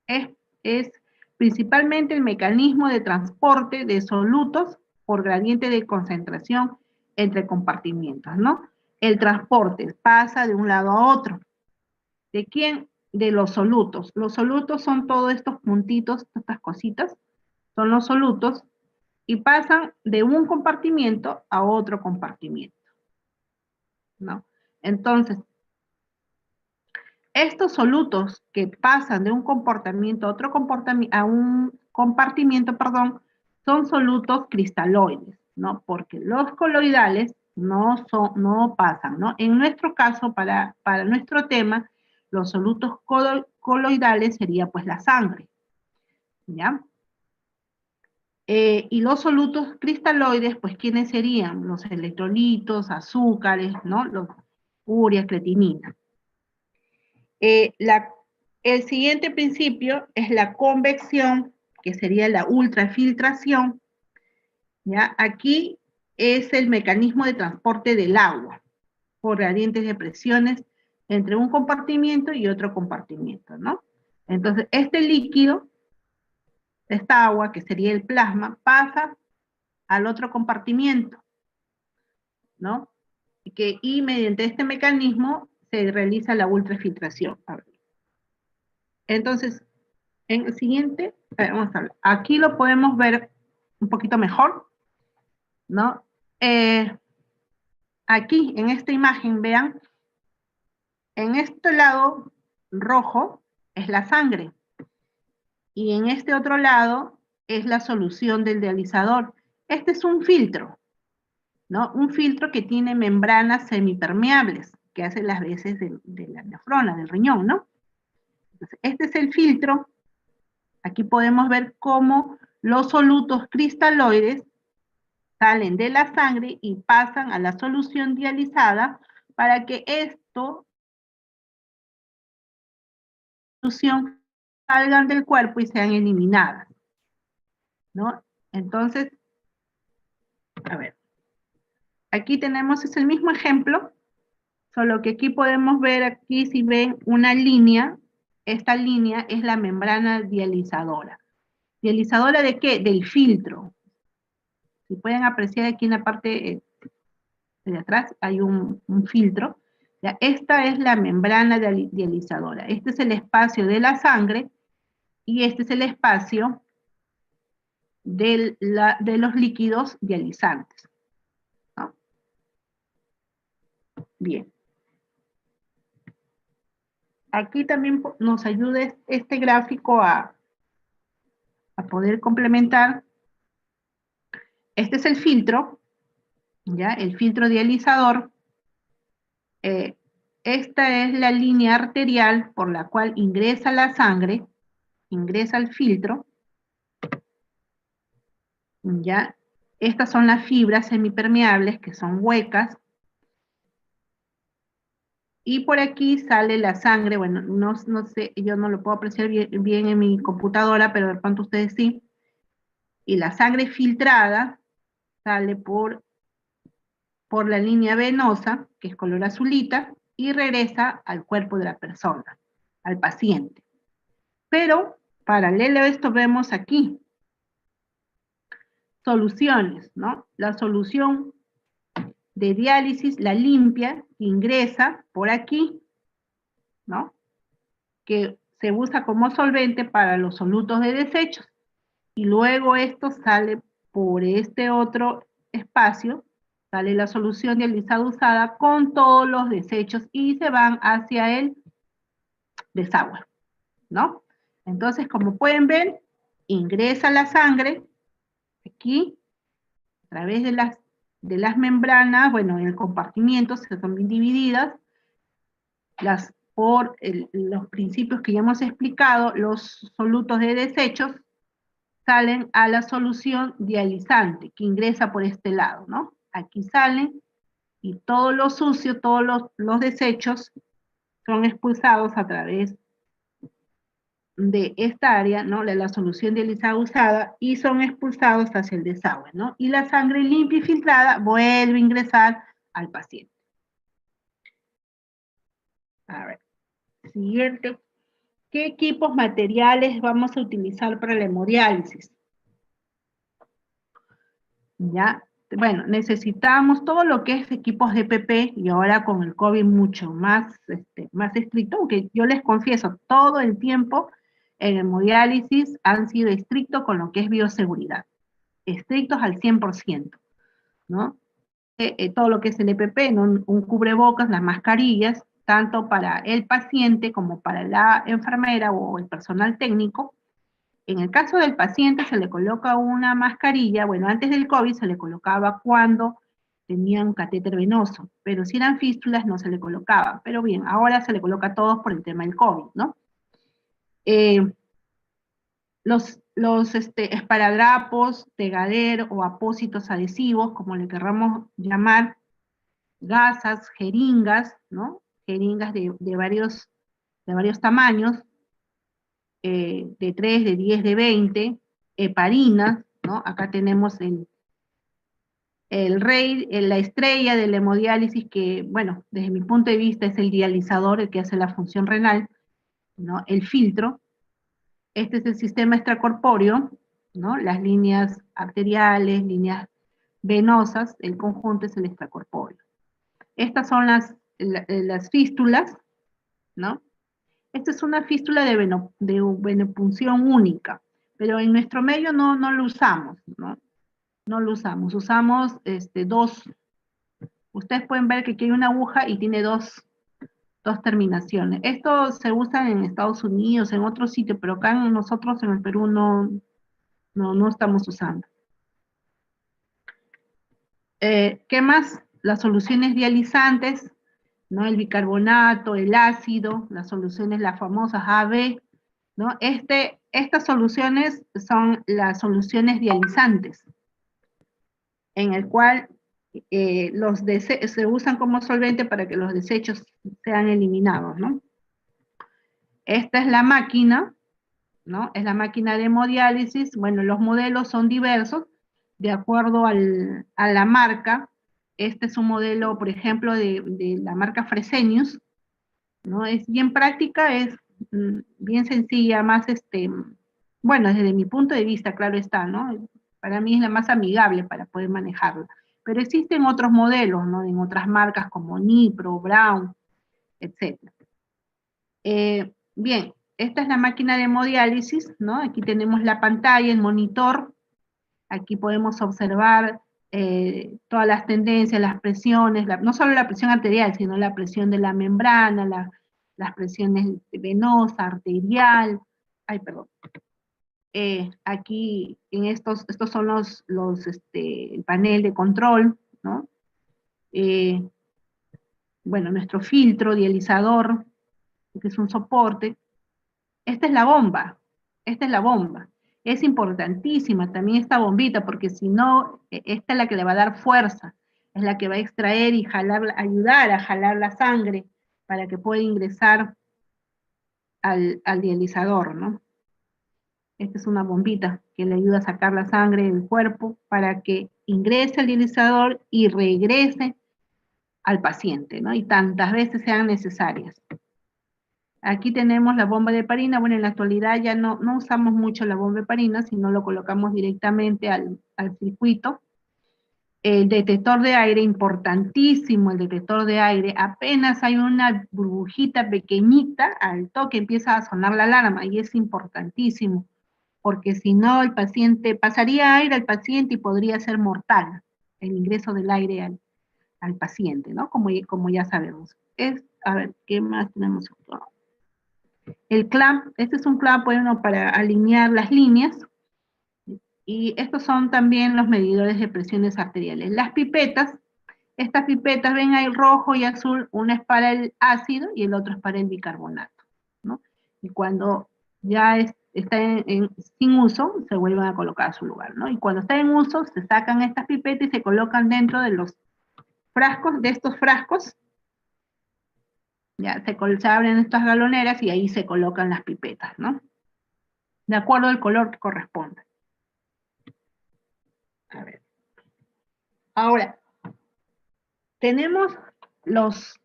es principalmente el mecanismo de transporte de solutos por gradiente de concentración entre compartimientos, ¿no? El transporte pasa de un lado a otro. ¿De quién? De los solutos. Los solutos son todos estos puntitos, estas cositas, son los solutos, y pasan de un compartimiento a otro compartimiento, ¿no? Entonces, Estos solutos que pasan de un comportamiento a otro comportamiento, a un compartimiento, perdón, son solutos cristaloides, ¿no? Porque los coloidales no pasan, ¿no? En nuestro caso, para nuestro tema, los solutos coloidales sería pues la sangre, ¿ya? Y los solutos cristaloides, pues, ¿quiénes serían? Los electrolitos, azúcares, ¿no? Los urea, creatinina. El siguiente principio es la convección, que sería la ultrafiltración, ¿ya? Aquí es el mecanismo de transporte del agua por gradientes de presiones entre un compartimiento y otro compartimiento, ¿no? Entonces, este líquido, esta agua, que sería el plasma, pasa al otro compartimiento, ¿no? Y mediante este mecanismo se realiza la ultrafiltración. Entonces, en el siguiente, vamos a ver, aquí lo podemos ver un poquito mejor, ¿no? Aquí, en esta imagen, vean, en este lado rojo es la sangre, y en este otro lado es la solución del dializador. Este es un filtro, ¿no? Un filtro que tiene membranas semipermeables, que hace las veces de la nefrona, del riñón, ¿no? Entonces, este es el filtro. Aquí podemos ver cómo los solutos cristaloides salen de la sangre y pasan a la solución dializada para que esto, salgan del cuerpo y sean eliminadas, ¿no? Entonces, a ver, aquí tenemos, es el mismo ejemplo, solo que aquí podemos ver, aquí si ven una línea, esta línea es la membrana dializadora. ¿Dializadora de qué? Del filtro. Si pueden apreciar aquí en la parte de atrás hay un filtro. ¿Ya? Esta es la membrana dializadora. Este es el espacio de la sangre y este es el espacio de los líquidos dializantes, ¿no? Bien. Aquí también nos ayuda este gráfico a poder complementar. Este es el filtro, ¿ya? El filtro dializador. Esta es la línea arterial por la cual ingresa la sangre, ingresa al filtro, ¿ya? Estas son las fibras semipermeables, que son huecas, y por aquí sale la sangre. Bueno, no sé, yo no lo puedo apreciar bien en mi computadora, pero de pronto ustedes sí, y la sangre filtrada sale por la línea venosa, que es color azulita, y regresa al cuerpo de la persona, al paciente. Pero, paralelo a esto, vemos aquí soluciones, ¿no? La solución de diálisis, la limpia, que ingresa por aquí, ¿no? Que se usa como solvente para los solutos de desechos, y luego esto sale por este otro espacio, sale la solución dializada usada con todos los desechos y se van hacia el desagüe, ¿no? Entonces, como pueden ver, ingresa la sangre aquí, a través de las membranas, bueno, en el compartimiento, se son bien divididas, por los principios que ya hemos explicado, los solutos de desechos salen a la solución dializante, que ingresa por este lado, ¿no? Aquí salen, y todo lo sucio, todos los desechos son expulsados a través de esta área, ¿no? De la solución dializada usada, y son expulsados hacia el desagüe, ¿no? Y la sangre limpia y filtrada vuelve a ingresar al paciente. A ver, siguiente. ¿Qué equipos materiales vamos a utilizar para la hemodiálisis? ¿Ya? Bueno, necesitamos todo lo que es equipos de PP, y ahora con el COVID mucho más, más estricto, aunque yo les confieso, todo el tiempo en hemodiálisis han sido estrictos con lo que es bioseguridad, estrictos al 100%, ¿no? Todo lo que es el EPP, ¿no? Un cubrebocas, las mascarillas, tanto para el paciente como para la enfermera o el personal técnico. En el caso del paciente se le coloca una mascarilla, bueno, antes del COVID se le colocaba cuando tenía un catéter venoso, pero si eran fístulas no se le colocaba. Pero bien, ahora se le coloca a todos por el tema del COVID, ¿no? Los esparadrapos, pegadero o apósitos adhesivos, como le querramos llamar, gasas, jeringas, ¿no? Jeringas de varios tamaños, de 3, de 10, de 20, heparinas, ¿no? Acá tenemos el rey, la estrella de la hemodiálisis, que, bueno, desde mi punto de vista es el dializador, el que hace la función renal, ¿no? El filtro. Este es el sistema extracorpóreo, ¿no? Las líneas arteriales, líneas venosas, el conjunto es el extracorpóreo. Estas son las fístulas, ¿no? Esta es una fístula de venopunción única, pero en nuestro medio no lo usamos, ¿no? No lo usamos, usamos dos. Ustedes pueden ver que aquí hay una aguja y tiene dos terminaciones. Esto se usa en Estados Unidos, en otros sitios, pero acá nosotros en el Perú no estamos usando. ¿Qué más? Las soluciones dializantes, ¿no? El bicarbonato, el ácido, las soluciones, las famosas AB, ¿no? Estas soluciones son las soluciones dializantes, en el cual se usan como solvente para que los desechos sean eliminados, ¿no? Esta es la máquina, ¿no? Es la máquina de hemodiálisis. Bueno, los modelos son diversos, de acuerdo a la marca. Este es un modelo, por ejemplo, de la marca Fresenius, ¿no? Es bien práctica, es bien sencilla, más, bueno, desde mi punto de vista, claro está, ¿no? Para mí es la más amigable para poder manejarla. Pero existen otros modelos, ¿no? En otras marcas como Nipro, Brown, etc. Bien, esta es la máquina de hemodiálisis, ¿no? Aquí tenemos la pantalla, el monitor. Aquí podemos observar todas las tendencias, las presiones, no solo la presión arterial, sino la presión de la membrana, las presiones venosa, arterial. Ay, perdón. Aquí en estos son el panel de control, ¿no? Bueno, nuestro filtro dializador, que es un soporte. Esta es la bomba, esta es la bomba. Es importantísima también esta bombita, porque si no, esta es la que le va a dar fuerza, es la que va a extraer y ayudar a jalar la sangre para que pueda ingresar al dializador, ¿no? Esta es una bombita que le ayuda a sacar la sangre del cuerpo para que ingrese al dializador y regrese al paciente, ¿no? Y tantas veces sean necesarias. Aquí tenemos la bomba de heparina. Bueno, en la actualidad ya no usamos mucho la bomba de heparina, sino lo colocamos directamente al circuito. El detector de aire, importantísimo el detector de aire. Apenas hay una burbujita pequeñita, al toque empieza a sonar la alarma, y es importantísimo, porque si no el paciente, pasaría aire al paciente y podría ser mortal el ingreso del aire al paciente, ¿no? Como ya sabemos. A ver, ¿qué más tenemos? El clamp, este es un clamp, bueno, para alinear las líneas, y estos son también los medidores de presiones arteriales. Las pipetas, estas pipetas, ven ahí rojo y azul, una es para el ácido y el otro es para el bicarbonato, ¿no? Y cuando ya está sin uso, se vuelven a colocar a su lugar, ¿no? Y cuando está en uso, se sacan estas pipetas y se colocan dentro de los frascos, de estos frascos. Ya se abren estas galoneras y ahí se colocan las pipetas, ¿no? De acuerdo al color que corresponda. A ver. Ahora, tenemos los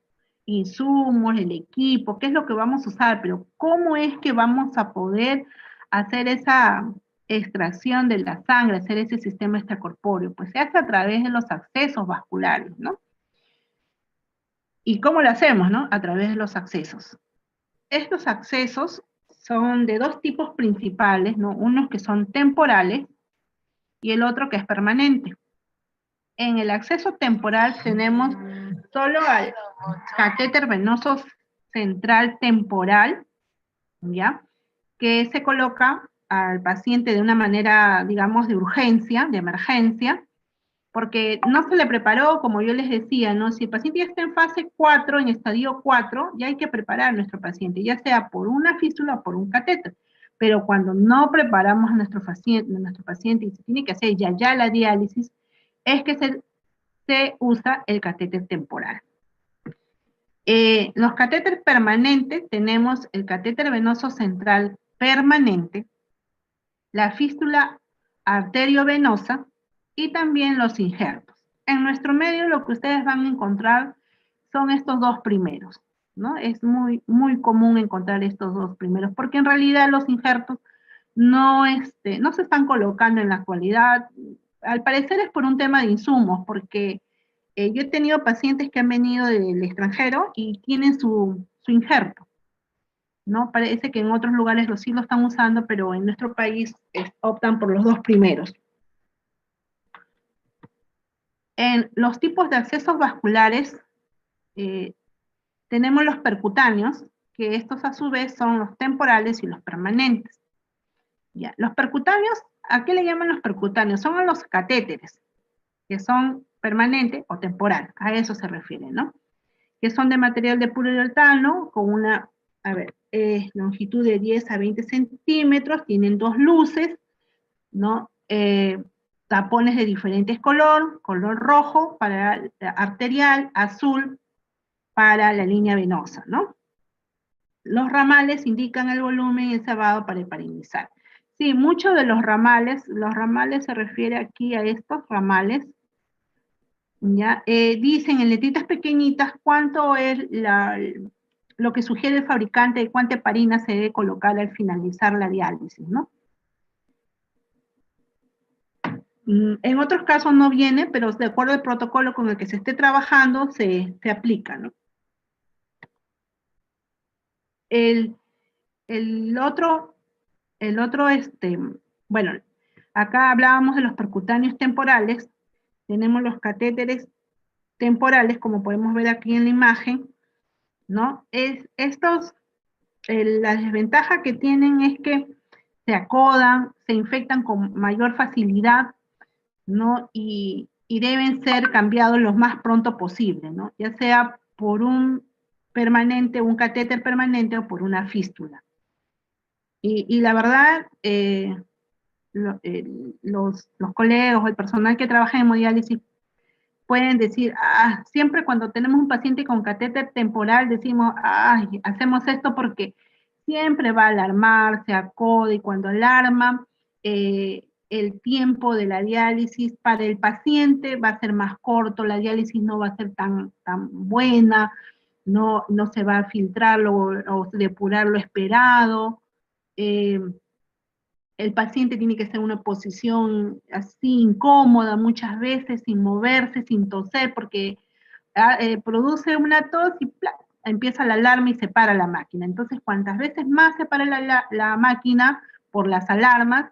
insumos, el equipo, qué es lo que vamos a usar, pero ¿cómo es que vamos a poder hacer esa extracción de la sangre, hacer ese sistema extracorpóreo? Pues se hace a través de los accesos vasculares, ¿no? ¿Y cómo lo hacemos, no? A través de los accesos. Estos accesos son de dos tipos principales, ¿no? Unos que son temporales y el otro que es permanente. En el acceso temporal tenemos solo al catéter venoso central temporal, ¿ya? Que se coloca al paciente de una manera, digamos, de urgencia, de emergencia, porque no se le preparó, como yo les decía, ¿no? Si el paciente ya está en fase 4, en estadio 4, ya hay que preparar a nuestro paciente, ya sea por una fístula o por un catéter. Pero cuando no preparamos a nuestro paciente y se tiene que hacer ya la diálisis, es que se usa el catéter temporal. Los catéteres permanentes, tenemos el catéter venoso central permanente, la fístula arteriovenosa y también los injertos. En nuestro medio lo que ustedes van a encontrar son estos dos primeros, ¿no? Es muy, muy común encontrar estos dos primeros, porque en realidad los injertos no se están colocando en la actualidad. Al parecer es por un tema de insumos, porque yo he tenido pacientes que han venido del extranjero y tienen su injerto, ¿no? Parece que en otros lugares sí lo están usando, pero en nuestro país optan por los dos primeros. En los tipos de accesos vasculares, tenemos los percutáneos, que estos a su vez son los temporales y los permanentes. Ya. Los percutáneos, ¿a qué le llaman los percutáneos? Son a los catéteres, que son permanente o temporal, a eso se refiere, ¿no? Que son de material de poliuretano, con una, longitud de 10 a 20 centímetros, tienen dos luces, ¿no? Tapones de diferentes color rojo para arterial, azul para la línea venosa, ¿no? Los ramales indican el volumen encerrado para heparinizar. Sí, muchos de los ramales se refiere aquí a estos ramales, ¿ya? Dicen en letritas pequeñitas cuánto es lo que sugiere el fabricante de cuánta heparina se debe colocar al finalizar la diálisis, ¿no? En otros casos no viene, pero de acuerdo al protocolo con el que se esté trabajando, se aplica, ¿no? El otro, bueno, acá hablábamos de los percutáneos temporales, tenemos los catéteres temporales, como podemos ver aquí en la imagen, ¿no? La desventaja que tienen es que se acodan, se infectan con mayor facilidad, ¿no? Y deben ser cambiados lo más pronto posible, ¿no? Ya sea por un permanente, un catéter permanente o por una fístula. Y la verdad, los colegas o el personal que trabaja en hemodiálisis pueden decir, siempre cuando tenemos un paciente con catéter temporal decimos, hacemos esto porque siempre va a alarmar, se acoda, y cuando alarma, el tiempo de la diálisis para el paciente va a ser más corto, la diálisis no va a ser tan buena, no se va a filtrar o depurar lo esperado, el paciente tiene que estar en una posición así incómoda muchas veces, sin moverse, sin toser, porque produce una tos y empieza la alarma y se para la máquina. Entonces, cuantas veces más se para la máquina por las alarmas,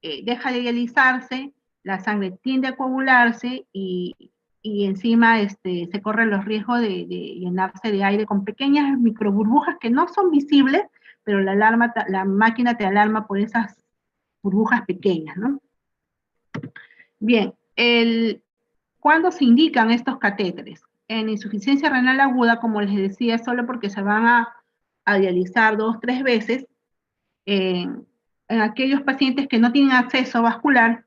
deja de dializarse, la sangre tiende a coagularse y encima se corren los riesgos de llenarse de aire con pequeñas microburbujas que no son visibles, pero la máquina te alarma por esas burbujas pequeñas, ¿no? Bien, ¿cuándo se indican estos catéteres? En insuficiencia renal aguda, como les decía, solo porque se van a dializar 2 o 3 veces, en aquellos pacientes que no tienen acceso vascular,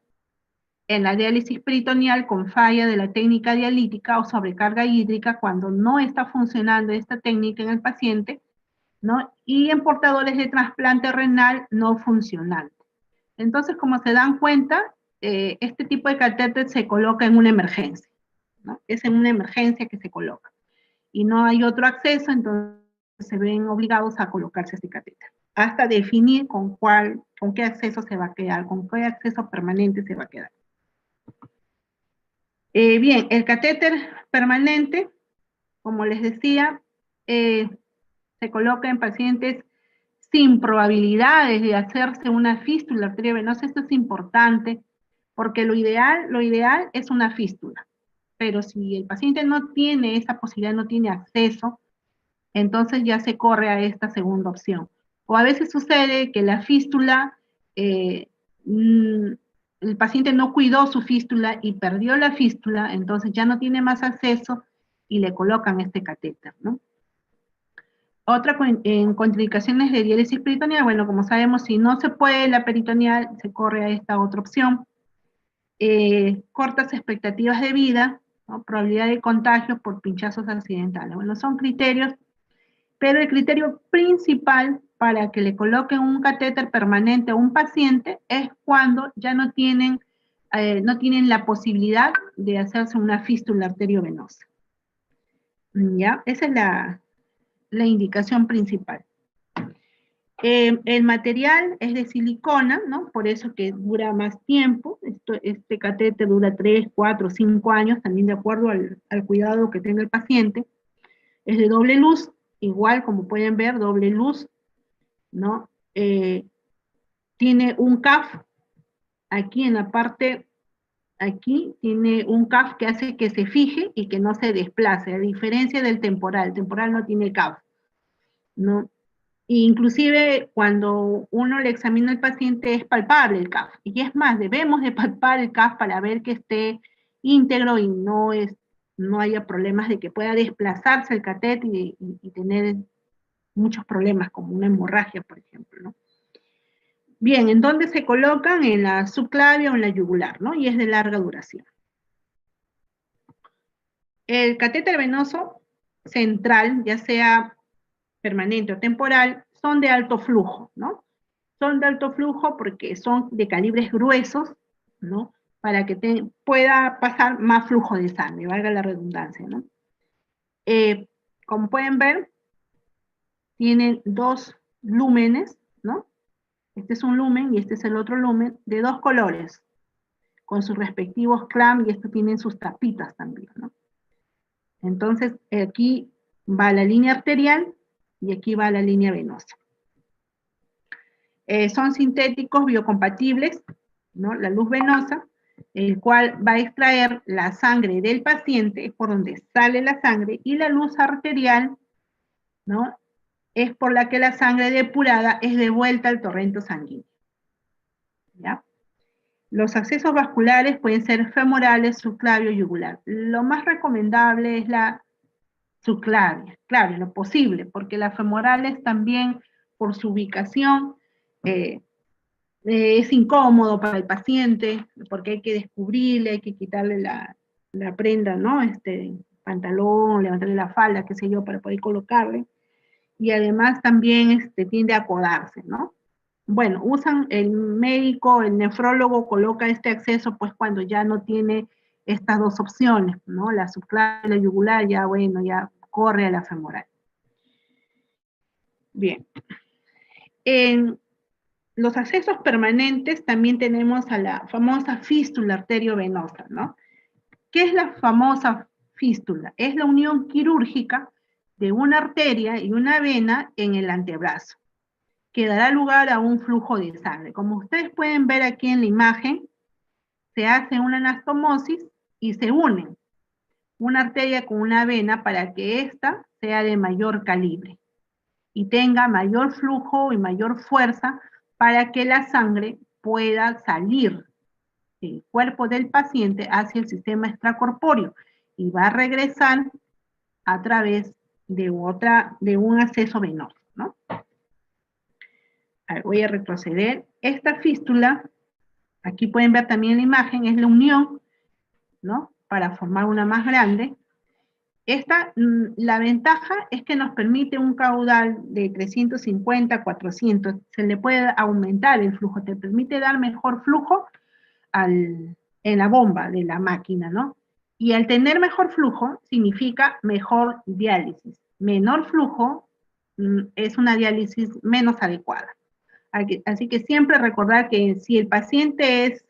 en la diálisis peritoneal con falla de la técnica dialítica o sobrecarga hídrica, cuando no está funcionando esta técnica en el paciente, ¿no? Y en portadores de trasplante renal no funcional. Entonces, como se dan cuenta, este tipo de catéter se coloca en una emergencia, ¿no? Es en una emergencia que se coloca. Y no hay otro acceso, entonces se ven obligados a colocarse este catéter, hasta definir con qué acceso se va a quedar, con qué acceso permanente se va a quedar. Bien, el catéter permanente, como les decía, se coloca en pacientes sin probabilidades de hacerse una fístula arteriovenosa. Esto es importante, porque lo ideal es una fístula, pero si el paciente no tiene esa posibilidad, no tiene acceso, entonces ya se corre a esta segunda opción. O a veces sucede que la fístula, el paciente no cuidó su fístula y perdió la fístula, entonces ya no tiene más acceso y le colocan este catéter, ¿no? Otra en contraindicaciones de diálisis peritoneal, bueno, como sabemos, si no se puede la peritoneal, se corre a esta otra opción. Cortas expectativas de vida, ¿no? Probabilidad de contagio por pinchazos accidentales. Bueno, son criterios, pero el criterio principal para que le coloquen un catéter permanente a un paciente es cuando ya no tienen la posibilidad de hacerse una fístula arteriovenosa. ¿Ya? Esa es la indicación principal. El material es de silicona, ¿no? Por eso que dura más tiempo. Este catéter dura 3, 4, 5 años, también de acuerdo al cuidado que tenga el paciente. Es de doble luz, igual como pueden ver, doble luz, ¿no? Tiene un CAF, aquí en la parte, aquí tiene un CAF que hace que se fije y que no se desplace, a diferencia del temporal. El temporal no tiene CAF, ¿no? Inclusive cuando uno le examina al paciente es palpable el CAF. Y es más, debemos de palpar el CAF para ver que esté íntegro y no haya problemas de que pueda desplazarse el catéter y tener muchos problemas, como una hemorragia, por ejemplo, ¿no? Bien, ¿en dónde se colocan? En la subclavia o en la yugular, ¿no? Y es de larga duración. El catéter venoso central, ya sea permanente o temporal, son de alto flujo, ¿no? Son de alto flujo porque son de calibres gruesos, ¿no? Para que pueda pasar más flujo de sangre, valga la redundancia, ¿no? Como pueden ver, tienen dos lúmenes, ¿no? Este es un lumen y este es el otro lumen, de dos colores, con sus respectivos clamp, y estos tienen sus tapitas también, ¿no? Entonces, aquí va la línea arterial y aquí va la línea venosa. Son sintéticos biocompatibles, ¿no? La luz venosa, el cual va a extraer la sangre del paciente, es por donde sale la sangre, y la luz arterial, ¿no? Es por la que la sangre depurada es devuelta al torrente sanguíneo. ¿Ya? Los accesos vasculares pueden ser femorales, subclavio, yugular. Lo más recomendable es la subclavia, claro, en lo posible, porque las femorales también, por su ubicación, es incómodo para el paciente, porque hay que descubrirle, hay que quitarle la prenda, ¿no? Pantalón, levantarle la falda, qué sé yo, para poder colocarle. Y además también tiende a codarse, ¿no? Bueno, el médico, el nefrólogo coloca este acceso pues cuando ya no tiene estas dos opciones, ¿no? La subclavia y la yugular, ya bueno, ya corre a la femoral. Bien. En los accesos permanentes también tenemos a la famosa fístula arteriovenosa, ¿no? ¿Qué es la famosa fístula? Es la unión quirúrgica de una arteria y una vena en el antebrazo, que dará lugar a un flujo de sangre. Como ustedes pueden ver aquí en la imagen, se hace una anastomosis y se unen una arteria con una vena para que ésta sea de mayor calibre y tenga mayor flujo y mayor fuerza para que la sangre pueda salir del cuerpo del paciente hacia el sistema extracorpóreo y va a regresar a través de un acceso venoso, ¿no? A ver, voy a retroceder. Esta fístula, aquí pueden ver también la imagen, es la unión, ¿no? Para formar una más grande. La ventaja es que nos permite un caudal de 350, 400, se le puede aumentar el flujo, te permite dar mejor flujo en la bomba de la máquina, ¿no? Y al tener mejor flujo significa mejor diálisis. Menor flujo es una diálisis menos adecuada. Así que siempre recordar que si el paciente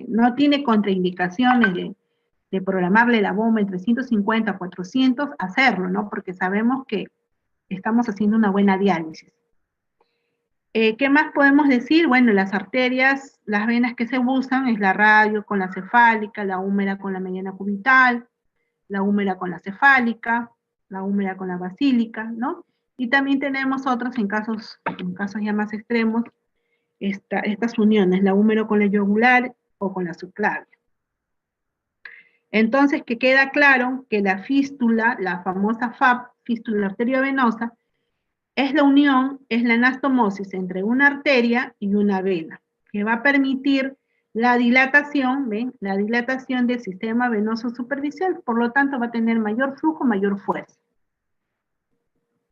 no tiene contraindicaciones de programarle la bomba en 350, 400, hacerlo, ¿no? Porque sabemos que estamos haciendo una buena diálisis. ¿Qué más podemos decir? Bueno, las arterias, las venas que se usan es la radio con la cefálica, la húmera con la mediana cubital, la húmera con la cefálica, la húmera con la basílica, ¿no? Y también tenemos otros en casos ya más extremos, estas uniones, la húmero con la yugular o con la subclavia. Entonces, que queda claro que la fístula, la famosa FAP, fístula arteriovenosa, es la unión, es la anastomosis entre una arteria y una vena, que va a permitir la dilatación, ¿ven? La dilatación del sistema venoso superficial, por lo tanto va a tener mayor flujo, mayor fuerza.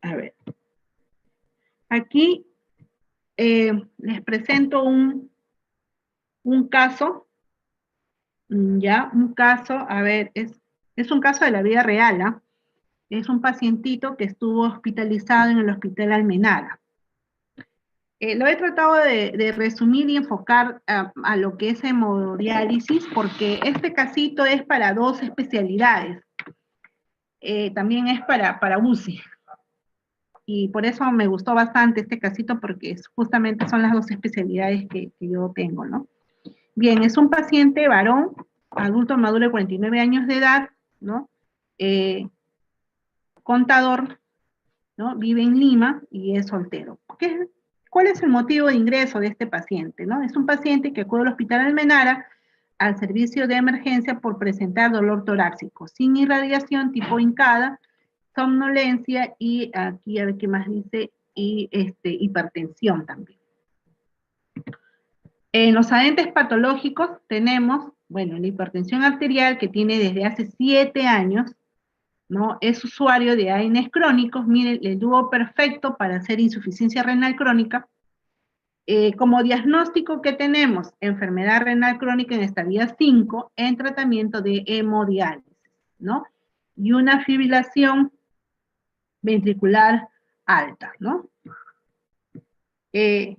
A ver. Aquí les presento un caso, ya, un caso, a ver, es un caso de la vida real, ¿ah? Es un pacientito que estuvo hospitalizado en el Hospital Almenara. Lo he tratado de resumir y enfocar a lo que es hemodiálisis, porque este casito es para dos especialidades. También es para UCI. Y por eso me gustó bastante este casito, porque justamente son las dos especialidades que yo tengo, ¿no? Bien, es un paciente varón, adulto maduro de 49 años de edad, ¿no? Contador, ¿no? Vive en Lima y es soltero. ¿Cuál es el motivo de ingreso de este paciente, ¿no? Es un paciente que acude al Hospital Almenara al servicio de emergencia por presentar dolor torácico, sin irradiación, tipo hincada, somnolencia y aquí a ver qué más dice, y hipertensión también. En los agentes patológicos tenemos, bueno, la hipertensión arterial que tiene desde hace 7 años, ¿no? Es usuario de ANs crónicos, miren, el dúo perfecto para hacer insuficiencia renal crónica. Como diagnóstico que tenemos, enfermedad renal crónica en estadio 5 en tratamiento de hemodiálisis, ¿no? Y una fibrilación ventricular alta, ¿no? En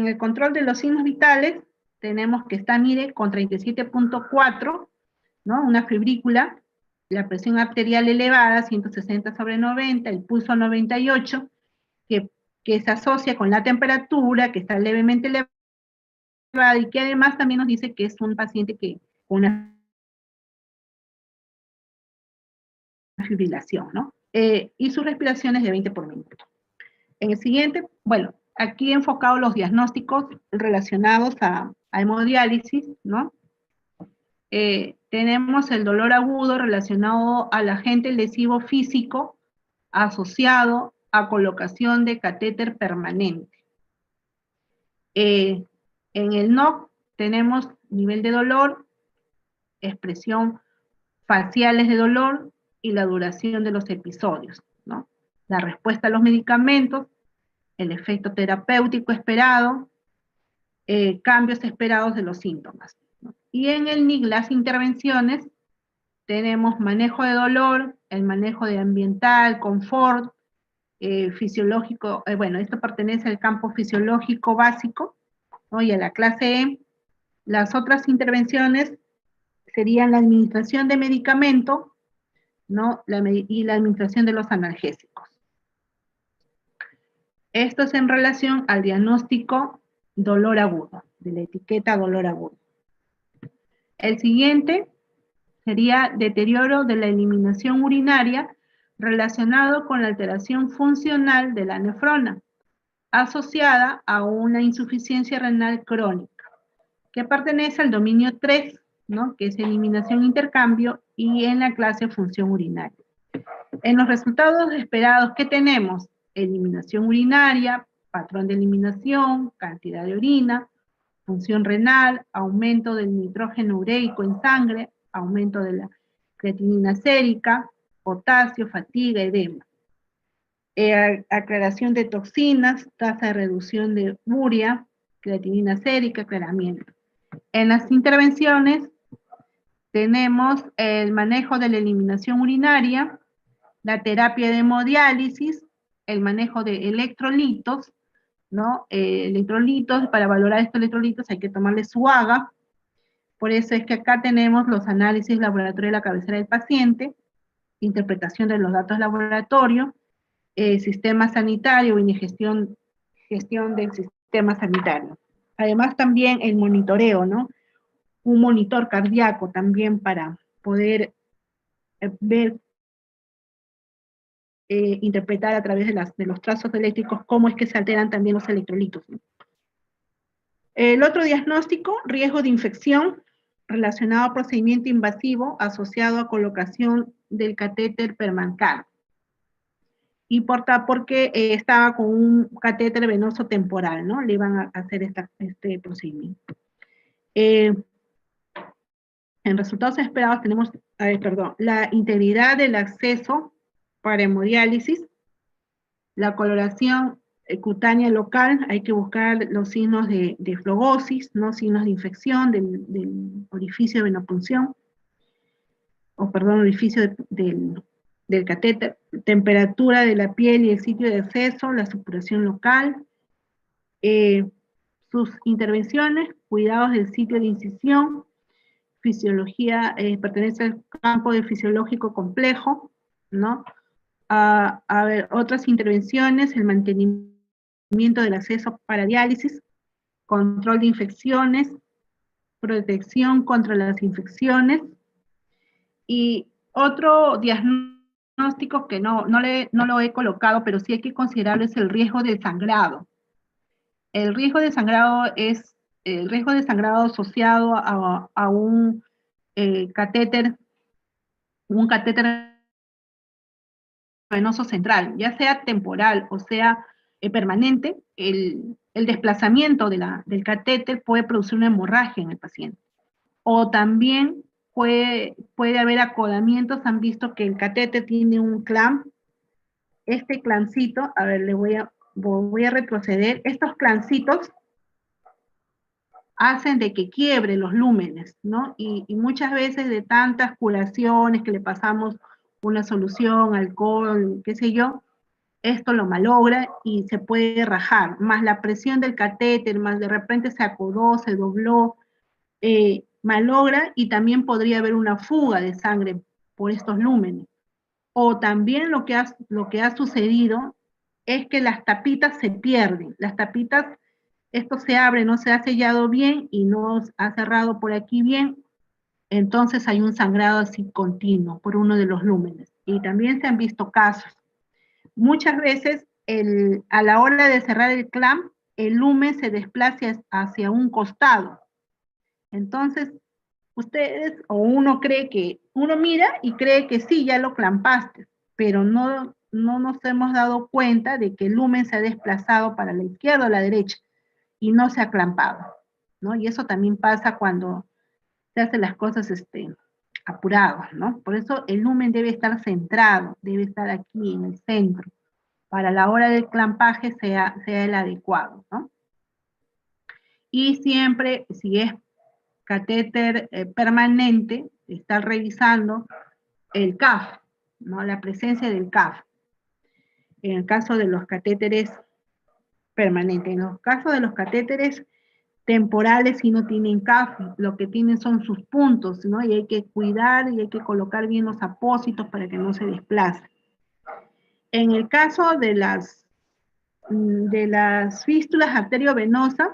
el control de los signos vitales, tenemos que está, mire, con 37.4, ¿no? Una fibrícula, la presión arterial elevada, 160/90, el pulso 98, que se asocia con la temperatura, que está levemente elevada, y que además también nos dice que es un paciente que con una fibrilación, ¿no? Y sus respiraciones de 20 por minuto. En el siguiente, bueno, aquí he enfocado los diagnósticos relacionados a hemodiálisis, ¿no? Tenemos el dolor agudo relacionado al agente lesivo físico asociado a colocación de catéter permanente. En el NOC tenemos nivel de dolor, expresión faciales de dolor y la duración de los episodios, ¿no? La respuesta a los medicamentos, el efecto terapéutico esperado, cambios esperados de los síntomas, ¿no? Y en el NIC, las intervenciones, tenemos manejo de dolor, el manejo de ambiental, confort, fisiológico, bueno, esto pertenece al campo fisiológico básico, ¿no? Y a la clase E. Las otras intervenciones serían la administración de medicamento, ¿no? Y la administración de los analgésicos. Esto es en relación al diagnóstico dolor agudo, de la etiqueta dolor agudo. El siguiente sería deterioro de la eliminación urinaria relacionado con la alteración funcional de la nefrona, asociada a una insuficiencia renal crónica, que pertenece al dominio 3, ¿no? Que es eliminación-intercambio, y en la clase función urinaria. En los resultados esperados, ¿qué tenemos? Eliminación urinaria, patrón de eliminación, cantidad de orina, función renal, aumento del nitrógeno ureico en sangre, aumento de la creatinina sérica, potasio, fatiga, edema. Aclaración de toxinas, tasa de reducción de urea, creatinina sérica, aclaramiento. En las intervenciones tenemos el manejo de la eliminación urinaria, la terapia de hemodiálisis, el manejo de electrolitos, ¿no? Electrolitos, para valorar estos electrolitos hay que tomarle su AGA, por eso es que acá tenemos los análisis laboratorio de la cabecera del paciente, interpretación de los datos laboratorio, sistema sanitario y gestión del sistema sanitario. Además también el monitoreo, ¿no? Un monitor cardíaco también para poder ver, interpretar a través de los trazos eléctricos cómo es que se alteran también los electrolitos, ¿no? El otro diagnóstico, riesgo de infección relacionado a procedimiento invasivo asociado a colocación del catéter permanente. Y porque estaba con un catéter venoso temporal, ¿no? Le iban a hacer este procedimiento. En resultados esperados tenemos, la integridad del acceso para hemodiálisis, la coloración cutánea local, hay que buscar los signos de flogosis, ¿no? Signos de infección del orificio de venopunción, orificio del catéter, temperatura de la piel y el sitio de acceso, la supuración local, sus intervenciones, cuidados del sitio de incisión, fisiología, pertenece al campo de fisiológico complejo, ¿no? A ver, otras intervenciones, el mantenimiento del acceso para diálisis, control de infecciones, protección contra las infecciones, y otro diagnóstico que no lo he colocado, pero sí hay que considerarlo, es el riesgo de sangrado. El riesgo de sangrado es el riesgo de sangrado asociado a un catéter venoso central, ya sea temporal o sea permanente. El desplazamiento del catéter puede producir una hemorragia en el paciente. O también puede haber acodamientos. Han visto que el catéter tiene un clamp. Este clancito, a ver, voy a retroceder. Estos clancitos hacen de que quiebre los lúmenes, ¿no? Y muchas veces de tantas curaciones que le pasamos una solución, alcohol, qué sé yo, esto lo malogra y se puede rajar, más la presión del catéter, más de repente se acodó, se dobló, malogra, y también podría haber una fuga de sangre por estos lúmenes. O también lo que ha sucedido es que las tapitas se pierden, las tapitas, esto se abre, no se ha sellado bien y no ha cerrado por aquí bien, entonces hay un sangrado así continuo por uno de los lúmenes. Y también se han visto casos. Muchas veces a la hora de cerrar el clamp, el lumen se desplaza hacia un costado. Entonces, ustedes o uno mira y cree que sí, ya lo clampaste, pero no nos hemos dado cuenta de que el lumen se ha desplazado para la izquierda o la derecha y no se ha clampado, ¿no? Y eso también pasa cuando se hacen las cosas apuradas, ¿no? Por eso el lumen debe estar centrado, debe estar aquí en el centro, para la hora del clampaje sea el adecuado, ¿no? Y siempre, si es catéter permanente, estar revisando el CAF, ¿no? La presencia del CAF. En el caso de los catéteres permanentes. En los casos de los catéteres temporales, si no tienen CAF, lo que tienen son sus puntos, ¿no? Y hay que cuidar y hay que colocar bien los apósitos para que no se desplace. En el caso de las fístulas arteriovenosas,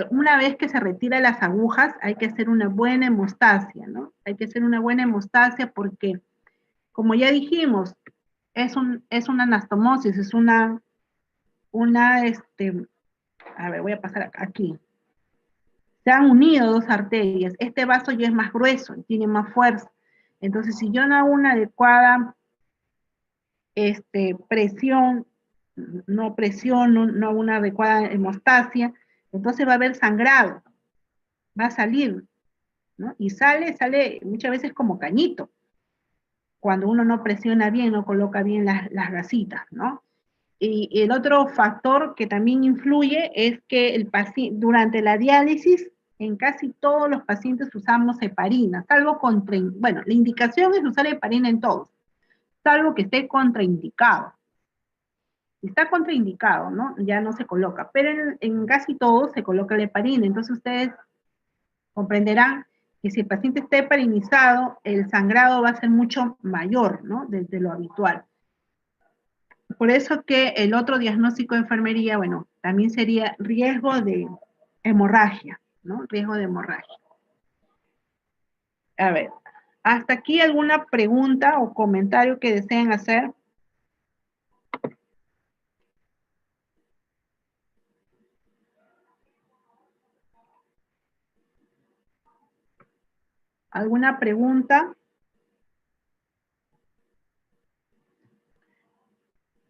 una vez que se retiran las agujas, hay que hacer una buena hemostasia, ¿no? Hay que hacer una buena hemostasia porque, como ya dijimos, es una anastomosis, es a ver, voy a pasar aquí. Se han unido dos arterias. Este vaso ya es más grueso, tiene más fuerza. Entonces, si yo no hago una adecuada presión, no hago una adecuada hemostasia, entonces va a haber sangrado, va a salir, ¿no? Y sale muchas veces como cañito, cuando uno no presiona bien, no coloca bien las gasitas, ¿no? Y el otro factor que también influye es que durante la diálisis, en casi todos los pacientes usamos heparina, bueno, la indicación es usar heparina en todos, salvo que esté contraindicado. Si está contraindicado, ¿no? Ya no se coloca, pero en casi todos se coloca la heparina. Entonces ustedes comprenderán que si el paciente está heparinizado, el sangrado va a ser mucho mayor, ¿no? Desde lo habitual. Por eso que el otro diagnóstico de enfermería, bueno, también sería riesgo de hemorragia, ¿no? Riesgo de hemorragia. A ver, ¿Hasta aquí alguna pregunta o comentario que deseen hacer? ¿Alguna pregunta?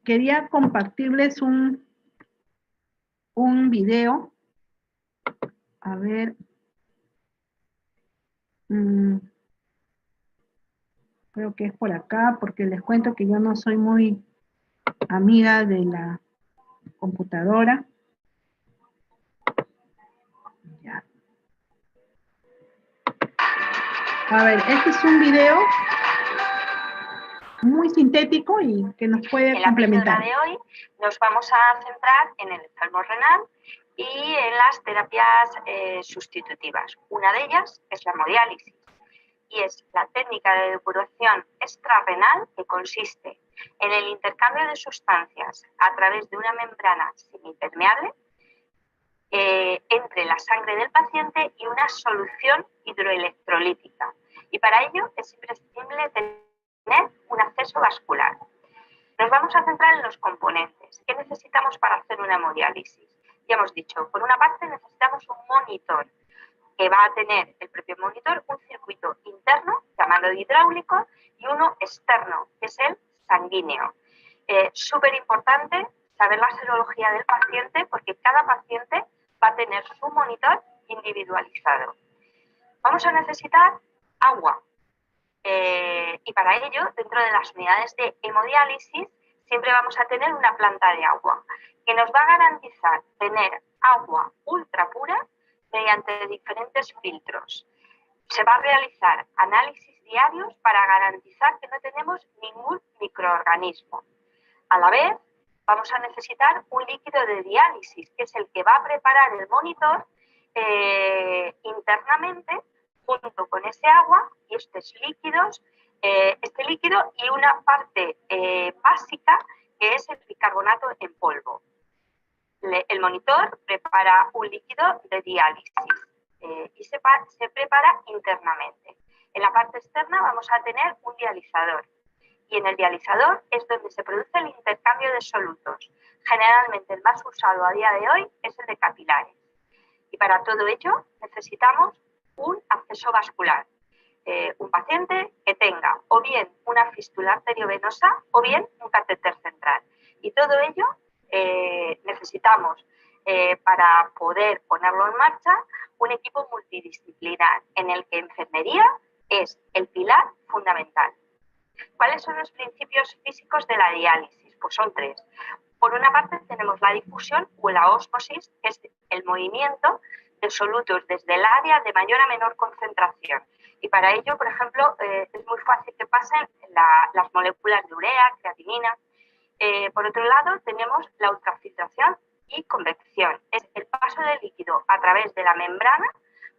Quería compartirles un video. A ver. Creo que es por acá, porque les cuento que yo no soy muy amiga de la computadora. Ya. A ver, este es un video muy sintético y que nos puede complementar. En la píldora de hoy nos vamos a centrar en el enfermo renal y en las terapias sustitutivas. Una de ellas es la hemodiálisis y es la técnica de depuración extrarrenal que consiste en el intercambio de sustancias a través de una membrana semipermeable entre la sangre del paciente y una solución hidroelectrolítica. Y para ello es imprescindible tener un acceso vascular. Nos vamos a centrar en los componentes. ¿Qué necesitamos para hacer una hemodiálisis? Ya hemos dicho, por una parte necesitamos un monitor, que va a tener el propio monitor un circuito interno, llamado hidráulico, y uno externo, que es el sanguíneo. Súper importante saber la serología del paciente, porque cada paciente va a tener su monitor individualizado. Vamos a necesitar agua. Y para ello, dentro de las unidades de hemodiálisis, siempre vamos a tener una planta de agua, que nos va a garantizar tener agua ultra pura mediante diferentes filtros. Se va a realizar análisis diarios para garantizar que no tenemos ningún microorganismo. A la vez, vamos a necesitar un líquido de diálisis, que es el que va a preparar el monitor internamente junto con ese agua y estos líquidos, este líquido y una parte básica que es el bicarbonato en polvo. El monitor prepara un líquido de diálisis y se prepara internamente. En la parte externa vamos a tener un dializador y en el dializador es donde se produce el intercambio de solutos. Generalmente el más usado a día de hoy es el de capilares. Y para todo ello necesitamos un acceso vascular. Un paciente que tenga o bien una fístula arteriovenosa o bien un catéter central. Y todo ello necesitamos, para poder ponerlo en marcha, un equipo multidisciplinar en el que enfermería es el pilar fundamental. ¿Cuáles son los principios físicos de la diálisis? Pues son tres. Por una parte tenemos la difusión o la ósmosis, que es el movimiento de solutos desde el área de mayor a menor concentración. Y para ello, por ejemplo, es muy fácil que pasen las moléculas de urea, creatinina. Por otro lado, tenemos la ultrafiltración y convección. Es el paso del líquido a través de la membrana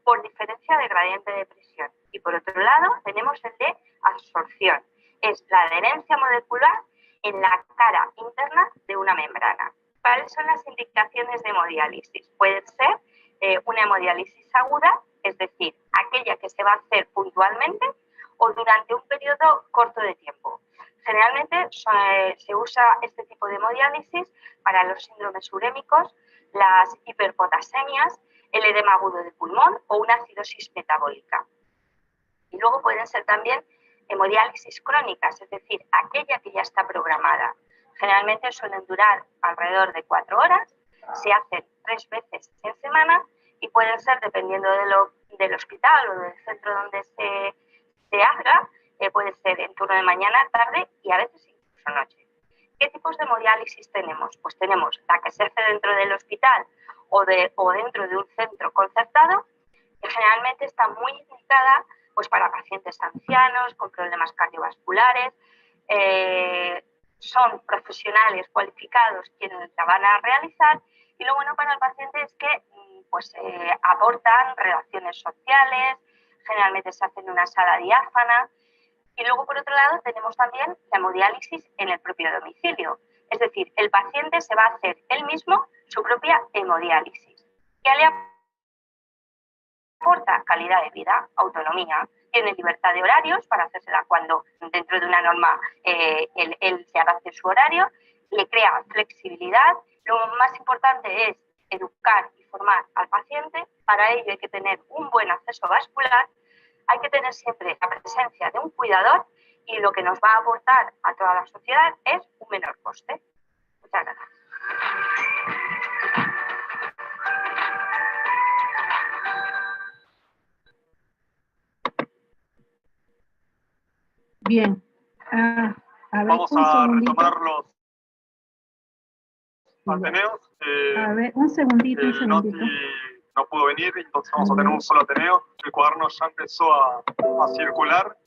por diferencia de gradiente de presión. Y por otro lado, tenemos el de absorción. Es la adherencia molecular en la cara interna de una membrana. ¿Cuáles son las indicaciones de hemodiálisis? Puede ser una hemodiálisis aguda, es decir, aquella que se va a hacer puntualmente o durante un periodo corto de tiempo. Generalmente se usa este tipo de hemodiálisis para los síndromes urémicos, las hiperpotasemias, el edema agudo de pulmón o una acidosis metabólica. Y luego pueden ser también hemodiálisis crónicas, es decir, aquella que ya está programada. Generalmente suelen durar alrededor de 4 horas, se hacen 3 veces en semana y pueden ser, dependiendo del hospital o del centro donde se haga, puede ser en turno de mañana, tarde y a veces incluso noche. ¿Qué tipos de hemodiálisis tenemos? Pues tenemos la que se hace dentro del hospital o dentro de un centro concertado, que generalmente está muy indicada pues para pacientes ancianos con problemas cardiovasculares. Son profesionales cualificados quienes la van a realizar y lo bueno para el paciente es que aportan relaciones sociales, generalmente se hace en una sala diáfana. Y luego, por otro lado, tenemos también la hemodiálisis en el propio domicilio. Es decir, el paciente se va a hacer él mismo su propia hemodiálisis. ¿Qué le aporta? Calidad de vida, autonomía. tiene libertad de horarios para hacérsela cuando dentro de una norma él se adapte su horario, le crea flexibilidad. Lo más importante es educar y formar al paciente. Para ello hay que tener un buen acceso vascular, hay que tener siempre la presencia de un cuidador y lo que nos va a aportar a toda la sociedad es un menor coste. Muchas gracias. Bien. A ver, vamos a retomar los ateneos. A ver, un segundito. Noti no pudo venir, entonces vamos a tener un solo ateneo. El cuaderno ya empezó a circular.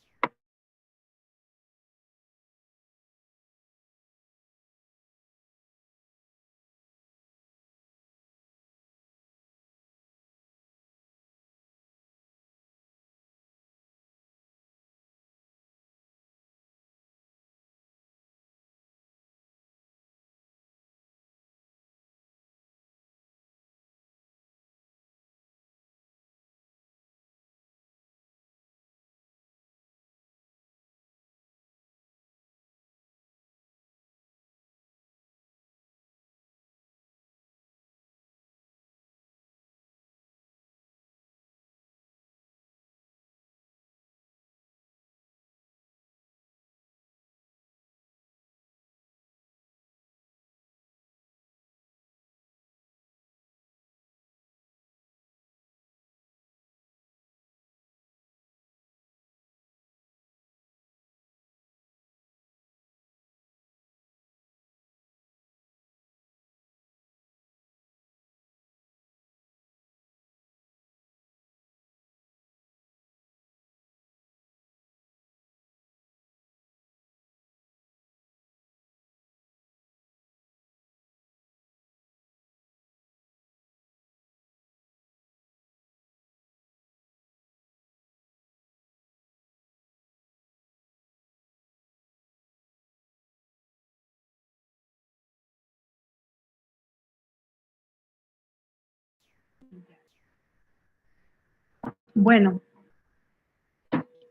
Bueno,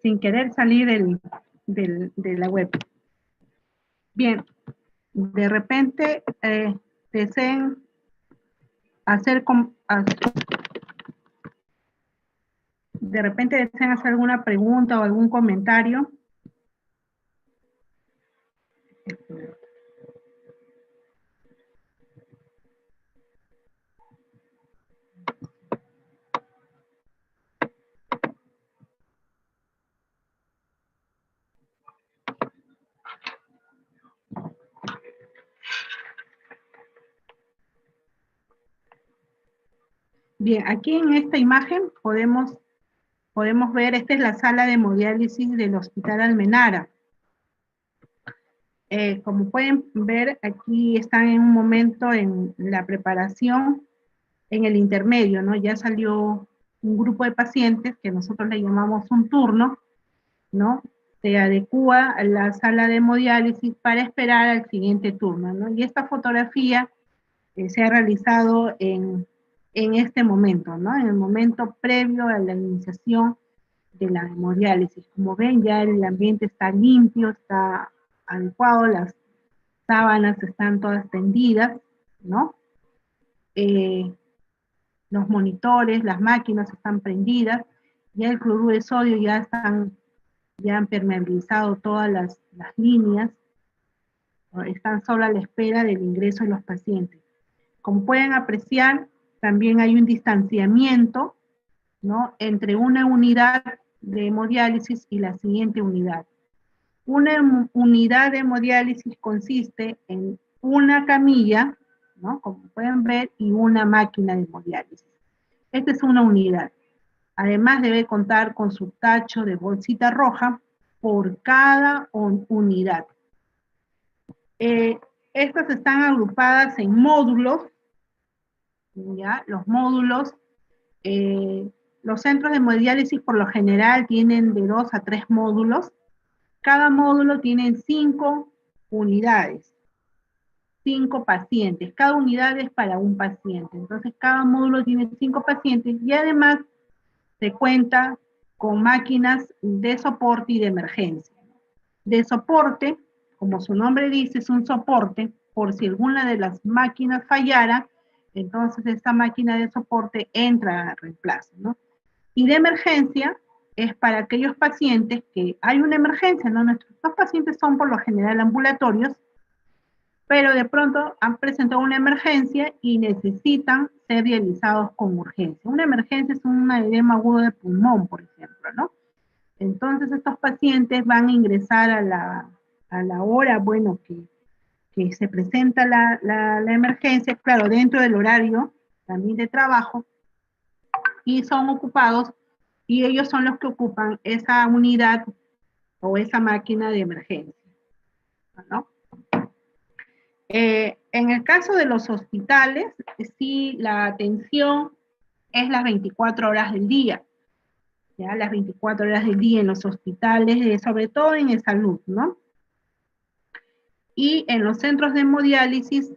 sin querer salir de la web. Bien, de repente deseen hacer alguna pregunta o algún comentario. Bien, aquí en esta imagen podemos ver, esta es la sala de hemodiálisis del Hospital Almenara. Como pueden ver, aquí están en un momento en la preparación, en el intermedio, ¿no? Ya salió un grupo de pacientes que nosotros le llamamos un turno, ¿no? Se adecúa a la sala de hemodiálisis para esperar al siguiente turno, ¿no? Y esta fotografía se ha realizado en este momento, ¿no? En el momento previo a la iniciación de la hemodiálisis. Como ven, ya el ambiente está limpio, está adecuado, las sábanas están todas tendidas, ¿no? Los monitores, las máquinas están prendidas, ya el cloruro de sodio ya han permeabilizado todas las líneas, ¿no? Están solo a la espera del ingreso de los pacientes. Como pueden apreciar, también hay un distanciamiento, ¿no? Entre una unidad de hemodiálisis y la siguiente unidad. Una unidad de hemodiálisis consiste en una camilla, ¿no? Como pueden ver, y una máquina de hemodiálisis. Esta es una unidad. Además debe contar con su tacho de bolsita roja por cada unidad. Estas están agrupadas en módulos, ¿ya? Los módulos, los centros de hemodiálisis por lo general tienen de 2 a 3 módulos. Cada módulo tiene 5 unidades, 5 pacientes. Cada unidad es para un paciente. Entonces, cada módulo tiene 5 pacientes y además se cuenta con máquinas de soporte y de emergencia. De soporte, como su nombre dice, es un soporte, por si alguna de las máquinas fallara, entonces esta máquina de soporte entra a reemplazo, ¿no? Y de emergencia es para aquellos pacientes que hay una emergencia, ¿no? Nuestros pacientes son por lo general ambulatorios, pero de pronto han presentado una emergencia y necesitan ser dializados con urgencia. Una emergencia es un edema agudo de pulmón, por ejemplo, ¿no? Entonces estos pacientes van a ingresar a la hora, bueno, que se presenta la emergencia, claro, dentro del horario también de trabajo, y son ocupados, y ellos son los que ocupan esa unidad o esa máquina de emergencia, ¿no? En el caso de los hospitales, sí, la atención es las 24 horas del día, ya las 24 horas del día en los hospitales, sobre todo en salud, ¿no? Y en los centros de hemodiálisis,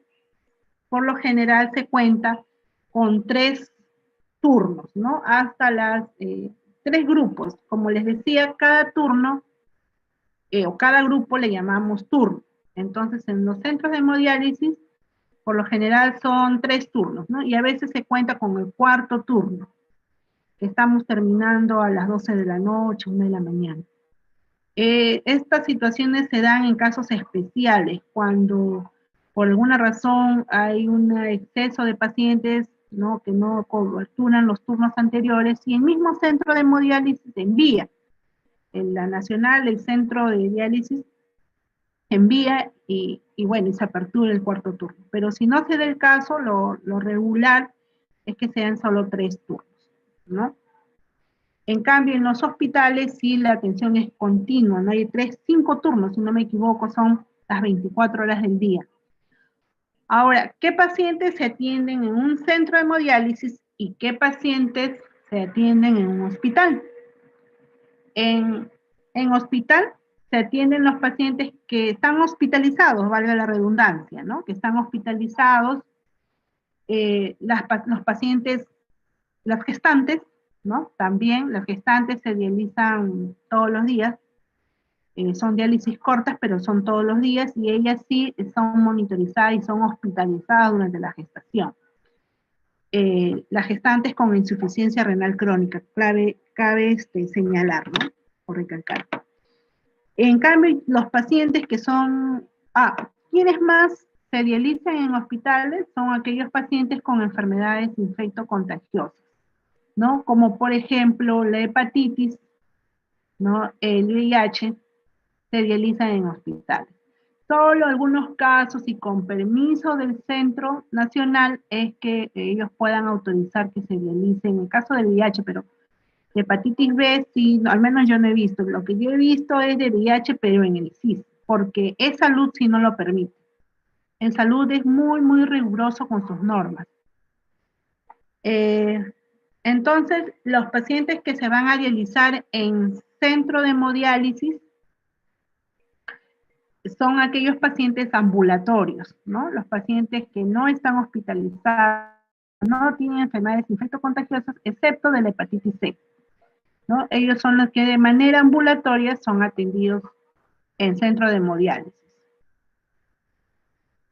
por lo general se cuenta con 3 turnos, ¿no? Hasta las 3 grupos. Como les decía, cada turno o cada grupo le llamamos turno. Entonces, en los centros de hemodiálisis, por lo general son 3 turnos, ¿no? Y a veces se cuenta con el 4.º turno, que estamos terminando a las 12 de la noche, 1 de la mañana. Estas situaciones se dan en casos especiales, cuando por alguna razón hay un exceso de pacientes, ¿no? Que no coberturan los turnos anteriores, y el mismo centro de hemodiálisis envía, en la nacional, el centro de diálisis envía y bueno, y se apertura el 4.º turno. Pero si no se da el caso, lo regular es que sean solo 3 turnos, ¿no? En cambio, en los hospitales sí la atención es continua, ¿no? Hay 5 turnos, si no me equivoco, son las 24 horas del día. Ahora, ¿qué pacientes se atienden en un centro de hemodiálisis y qué pacientes se atienden en un hospital? En hospital se atienden los pacientes que están hospitalizados, valga la redundancia, ¿no? Que están hospitalizados, los pacientes, las gestantes, ¿no? También las gestantes se dializan todos los días, son diálisis cortas, pero son todos los días, y ellas sí son monitorizadas y son hospitalizadas durante la gestación. Las gestantes con insuficiencia renal crónica, cabe señalar, ¿no? O recalcar. En cambio, los pacientes que son, ¿quiénes más se dializan en hospitales? Son aquellos pacientes con enfermedades infectocontagiosas, ¿no? Como por ejemplo la hepatitis, ¿no? El VIH, se dializan en hospitales. Solo algunos casos y con permiso del Centro Nacional es que ellos puedan autorizar que se dialicen, en el caso del VIH, pero de hepatitis B, sí, no, al menos yo no he visto. Lo que yo he visto es de VIH, pero en el CIS, porque en salud sí no lo permite. En salud es muy, muy riguroso con sus normas. Entonces, los pacientes que se van a dializar en centro de hemodiálisis son aquellos pacientes ambulatorios, ¿no? Los pacientes que no están hospitalizados, no tienen enfermedades infectocontagiosas, excepto de la hepatitis C, ¿no? Ellos son los que de manera ambulatoria son atendidos en centro de hemodiálisis.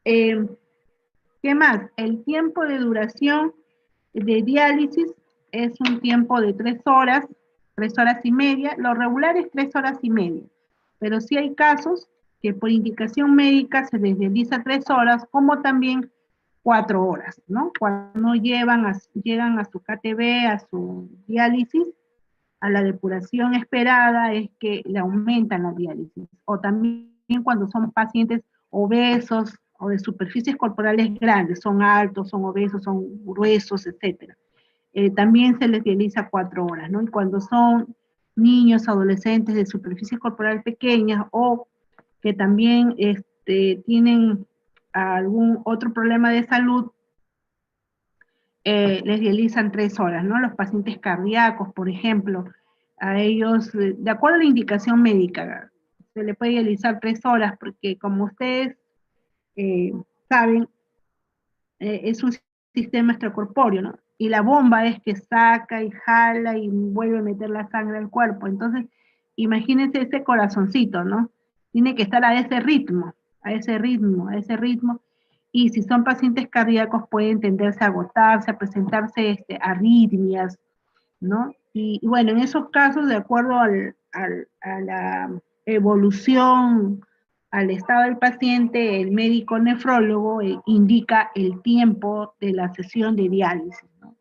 ¿Qué más? El tiempo de duración de diálisis es un tiempo de 3 horas, 3 horas y media. Lo regular es 3 horas y media, pero sí hay casos que por indicación médica se les dializa 3 horas, como también 4 horas, ¿no? Cuando no llegan a su KTB, a su diálisis, a la depuración esperada, es que le aumentan la diálisis. O también cuando son pacientes obesos o de superficies corporales grandes, son altos, son obesos, son gruesos, etc. También se les dializa 4 horas, ¿no? Y cuando son niños, adolescentes de superficie corporal pequeña o que también tienen algún otro problema de salud, les dializan 3 horas, ¿no? Los pacientes cardíacos, por ejemplo, a ellos, de acuerdo a la indicación médica, se le puede dializar 3 horas, porque como ustedes saben, es un sistema extracorpóreo, ¿no? y la bomba es que saca y jala y vuelve a meter la sangre al cuerpo. Entonces, imagínense ese corazoncito, ¿no? Tiene que estar a ese ritmo, a ese ritmo, a ese ritmo. Y si son pacientes cardíacos pueden tenderse a agotarse, a presentarse arritmias, ¿no? Y bueno, en esos casos, de acuerdo a la evolución, al estado del paciente, el médico nefrólogo indica el tiempo de la sesión de diálisis, ¿no?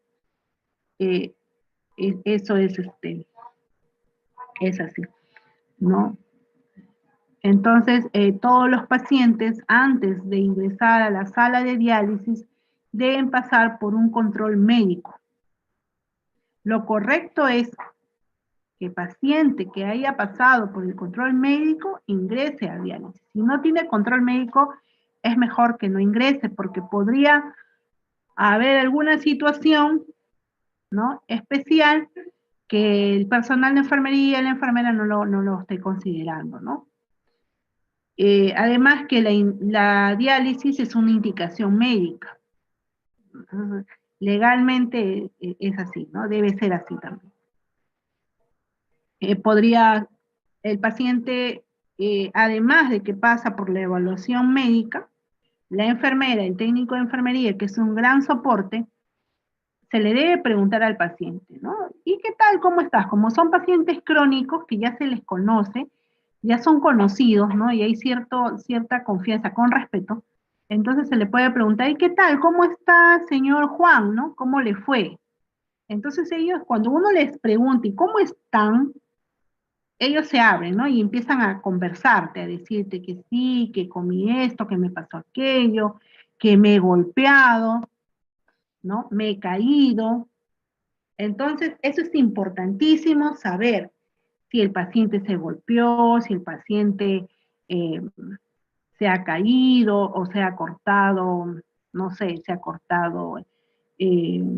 Eso es así, ¿no? Entonces, todos los pacientes, antes de ingresar a la sala de diálisis, deben pasar por un control médico. Lo correcto es que el paciente que haya pasado por el control médico ingrese a diálisis. Si no tiene control médico, es mejor que no ingrese, porque podría haber alguna situación, ¿no?, especial que el personal de enfermería, la enfermera no lo esté considerando, ¿no? Además que la diálisis es una indicación médica. Entonces, legalmente es así, ¿no? Debe ser así también. El paciente, además de que pasa por la evaluación médica, la enfermera, el técnico de enfermería, que es un gran soporte, se le debe preguntar al paciente, ¿no? ¿Y qué tal? ¿Cómo estás? Como son pacientes crónicos que ya se les conoce, ya son conocidos, ¿no? Y hay cierta confianza, con respeto. Entonces se le puede preguntar, ¿y qué tal? ¿Cómo está, señor Juan? ¿No? ¿Cómo le fue? Entonces ellos, cuando uno les pregunta, ¿y cómo están?, ellos se abren, ¿no? Y empiezan a conversarte, a decirte que sí, que comí esto, que me pasó aquello, que me he golpeado, ¿no? Me he caído. Entonces, eso es importantísimo saber si el paciente se golpeó, si el paciente se ha caído o se ha cortado, no sé, se ha cortado, se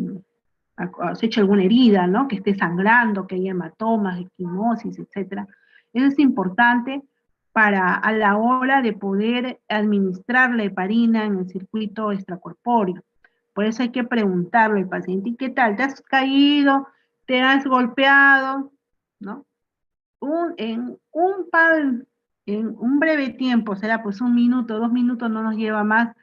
ha hecho alguna herida, ¿no?, que esté sangrando, que haya hematomas, equimosis, etc. Eso es importante a la hora de poder administrar la heparina en el circuito extracorpóreo. Por eso hay que preguntarle al paciente, ¿y qué tal? ¿Te has caído? ¿Te has golpeado? ¿No? En un breve tiempo, será pues 1 minuto, 2 minutos, no nos lleva más,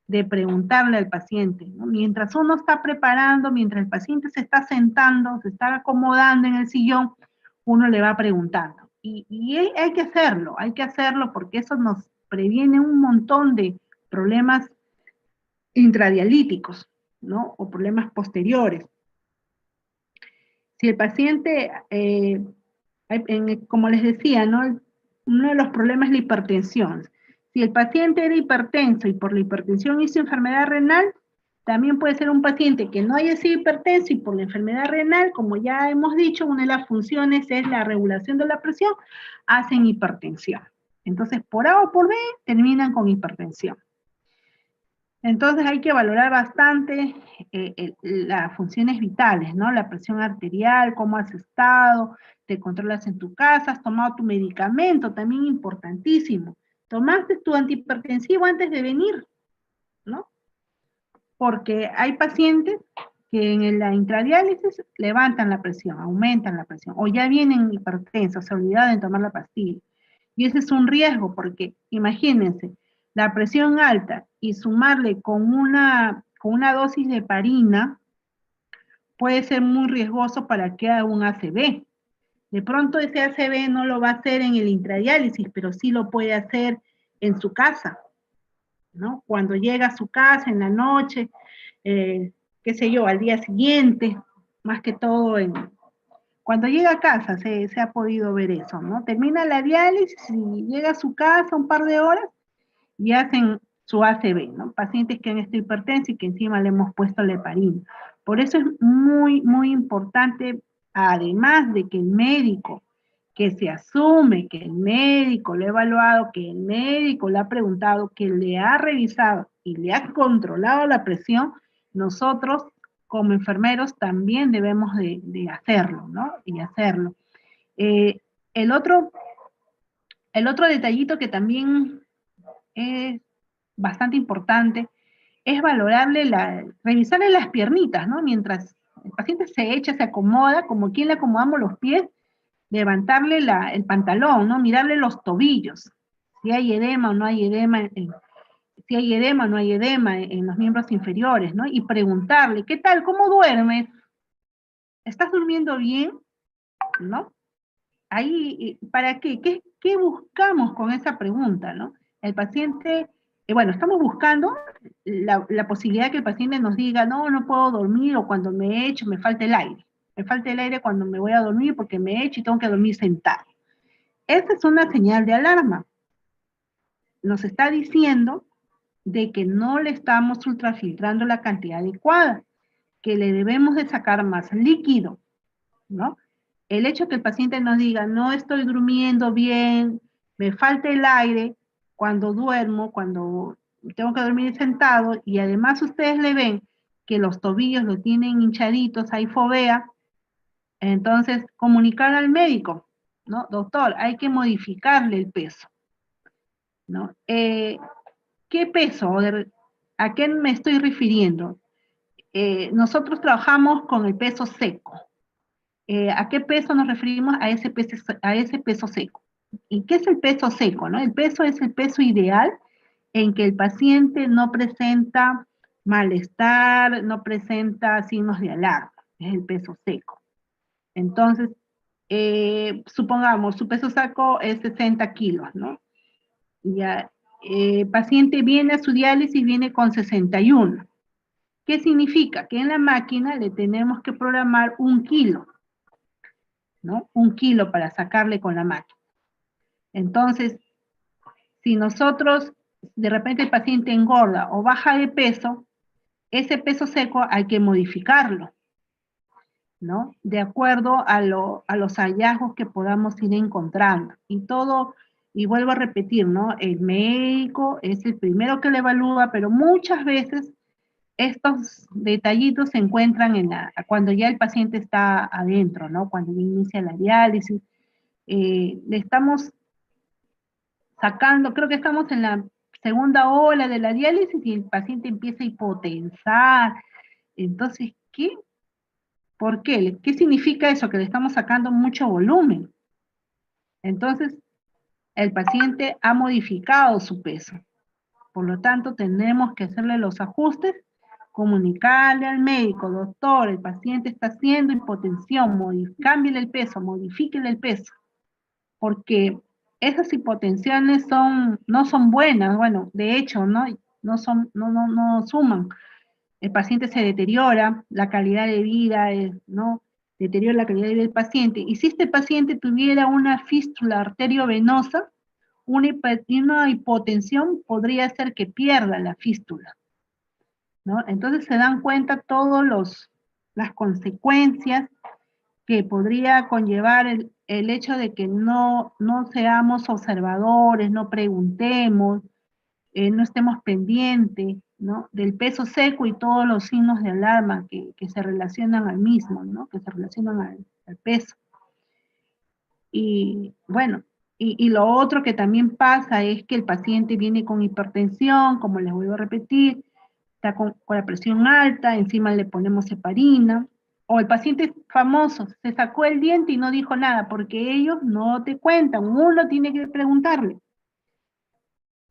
de preguntarle al paciente, ¿no? Mientras uno está preparando, mientras el paciente se está sentando, se está acomodando en el sillón, uno le va preguntando. Y hay que hacerlo porque eso nos previene un montón de problemas intradialíticos, ¿no? O problemas posteriores. Si el paciente, como les decía, ¿no?, uno de los problemas es la hipertensión. Si el paciente era hipertenso y por la hipertensión hizo enfermedad renal, también puede ser un paciente que no haya sido hipertenso y por la enfermedad renal, como ya hemos dicho, una de las funciones es la regulación de la presión, hacen hipertensión. Entonces, por A o por B, terminan con hipertensión. Entonces hay que valorar bastante las funciones vitales, ¿no? La presión arterial, cómo has estado, te controlas en tu casa, has tomado tu medicamento, también importantísimo. ¿Tomaste tu antihipertensivo antes de venir? ¿No? Porque hay pacientes que en la intradiálisis levantan la presión, aumentan la presión, o ya vienen hipertensos, se olvidaron de tomar la pastilla. Y ese es un riesgo, porque imagínense, la presión alta y sumarle con una dosis de heparina puede ser muy riesgoso para que haga un ACV. De pronto ese ACV no lo va a hacer en el intradiálisis, pero sí lo puede hacer en su casa, ¿no? Cuando llega a su casa en la noche, qué sé yo, al día siguiente, más que todo cuando llega a casa se ha podido ver eso, ¿no? Termina la diálisis y llega a su casa un par de horas y hacen su ACV, ¿no? Pacientes que han estado hipertensos y que encima le hemos puesto la heparina. Por eso es muy, muy importante, además de que el médico, que se asume que el médico lo ha evaluado, que el médico le ha preguntado, que le ha revisado y le ha controlado la presión, nosotros como enfermeros también debemos de hacerlo, ¿no? Y hacerlo. El otro detallito que también es bastante importante es valorarle revisarle las piernitas, ¿no? Mientras el paciente se echa, se acomoda, como quien le acomodamos los pies, levantarle el pantalón, ¿no? Mirarle los tobillos, si hay edema o no hay edema, si hay edema o no hay edema en los miembros inferiores, ¿no? Y preguntarle, ¿qué tal? ¿Cómo duermes? ¿Estás durmiendo bien? ¿No? Ahí, ¿para qué? ¿Qué buscamos con esa pregunta, no? El paciente, bueno, estamos buscando la posibilidad que el paciente nos diga, no puedo dormir, o cuando me echo me falta el aire. Me falta el aire cuando me voy a dormir porque me echo y tengo que dormir sentado. Esa es una señal de alarma. Nos está diciendo de que no le estamos ultrafiltrando la cantidad adecuada, que le debemos de sacar más líquido, ¿no? El hecho que el paciente nos diga, no estoy durmiendo bien, me falta el aire cuando duermo, cuando tengo que dormir sentado, y además ustedes le ven que los tobillos lo tienen hinchaditos, hay fovea, entonces comunicar al médico, ¿no? Doctor, hay que modificarle el peso, ¿no? ¿Qué peso? ¿A qué me estoy refiriendo? Nosotros trabajamos con el peso seco. ¿A qué peso nos referimos? A ese peso seco. ¿Y qué es el peso seco, no? El peso es el peso ideal en que el paciente no presenta malestar, no presenta signos de alarma. Es el peso seco. Entonces, supongamos, su peso seco es 60 kilos, ¿no? Ya, paciente viene a su diálisis, viene con 61. ¿Qué significa? Que en la máquina le tenemos que programar 1 kilo, ¿no? 1 kilo para sacarle con la máquina. Entonces, si nosotros, de repente el paciente engorda o baja de peso, ese peso seco hay que modificarlo, ¿no? De acuerdo a los hallazgos que podamos ir encontrando. Y todo, y vuelvo a repetir, ¿no? El médico es el primero que le evalúa, pero muchas veces estos detallitos se encuentran cuando ya el paciente está adentro, ¿no? Cuando inicia la diálisis. Le estamos sacando, creo que estamos en la segunda ola de la diálisis y el paciente empieza a hipotensar. Entonces, ¿por qué? ¿Qué significa eso? Que le estamos sacando mucho volumen. Entonces, el paciente ha modificado su peso. Por lo tanto, tenemos que hacerle los ajustes, comunicarle al médico, doctor, el paciente está haciendo hipotensión, cámbiale el peso, modifíquele el peso, porque esas hipotensiones no son buenas, bueno, de hecho, no suman. El paciente se deteriora, la calidad de vida, ¿no? Deteriora la calidad de vida del paciente. Y si este paciente tuviera una fístula arteriovenosa, una hipotensión podría hacer que pierda la fístula, ¿no? Entonces se dan cuenta todas las consecuencias que podría conllevar el hecho de que no seamos observadores, no preguntemos, no estemos pendientes, ¿no? Del peso seco y todos los signos de alarma que se relacionan al mismo, ¿no? Que se relacionan al peso. Y bueno, y lo otro que también pasa es que el paciente viene con hipertensión, como les vuelvo a repetir, está con la presión alta, encima le ponemos heparina, o el paciente famoso, se sacó el diente y no dijo nada, porque ellos no te cuentan, uno tiene que preguntarle.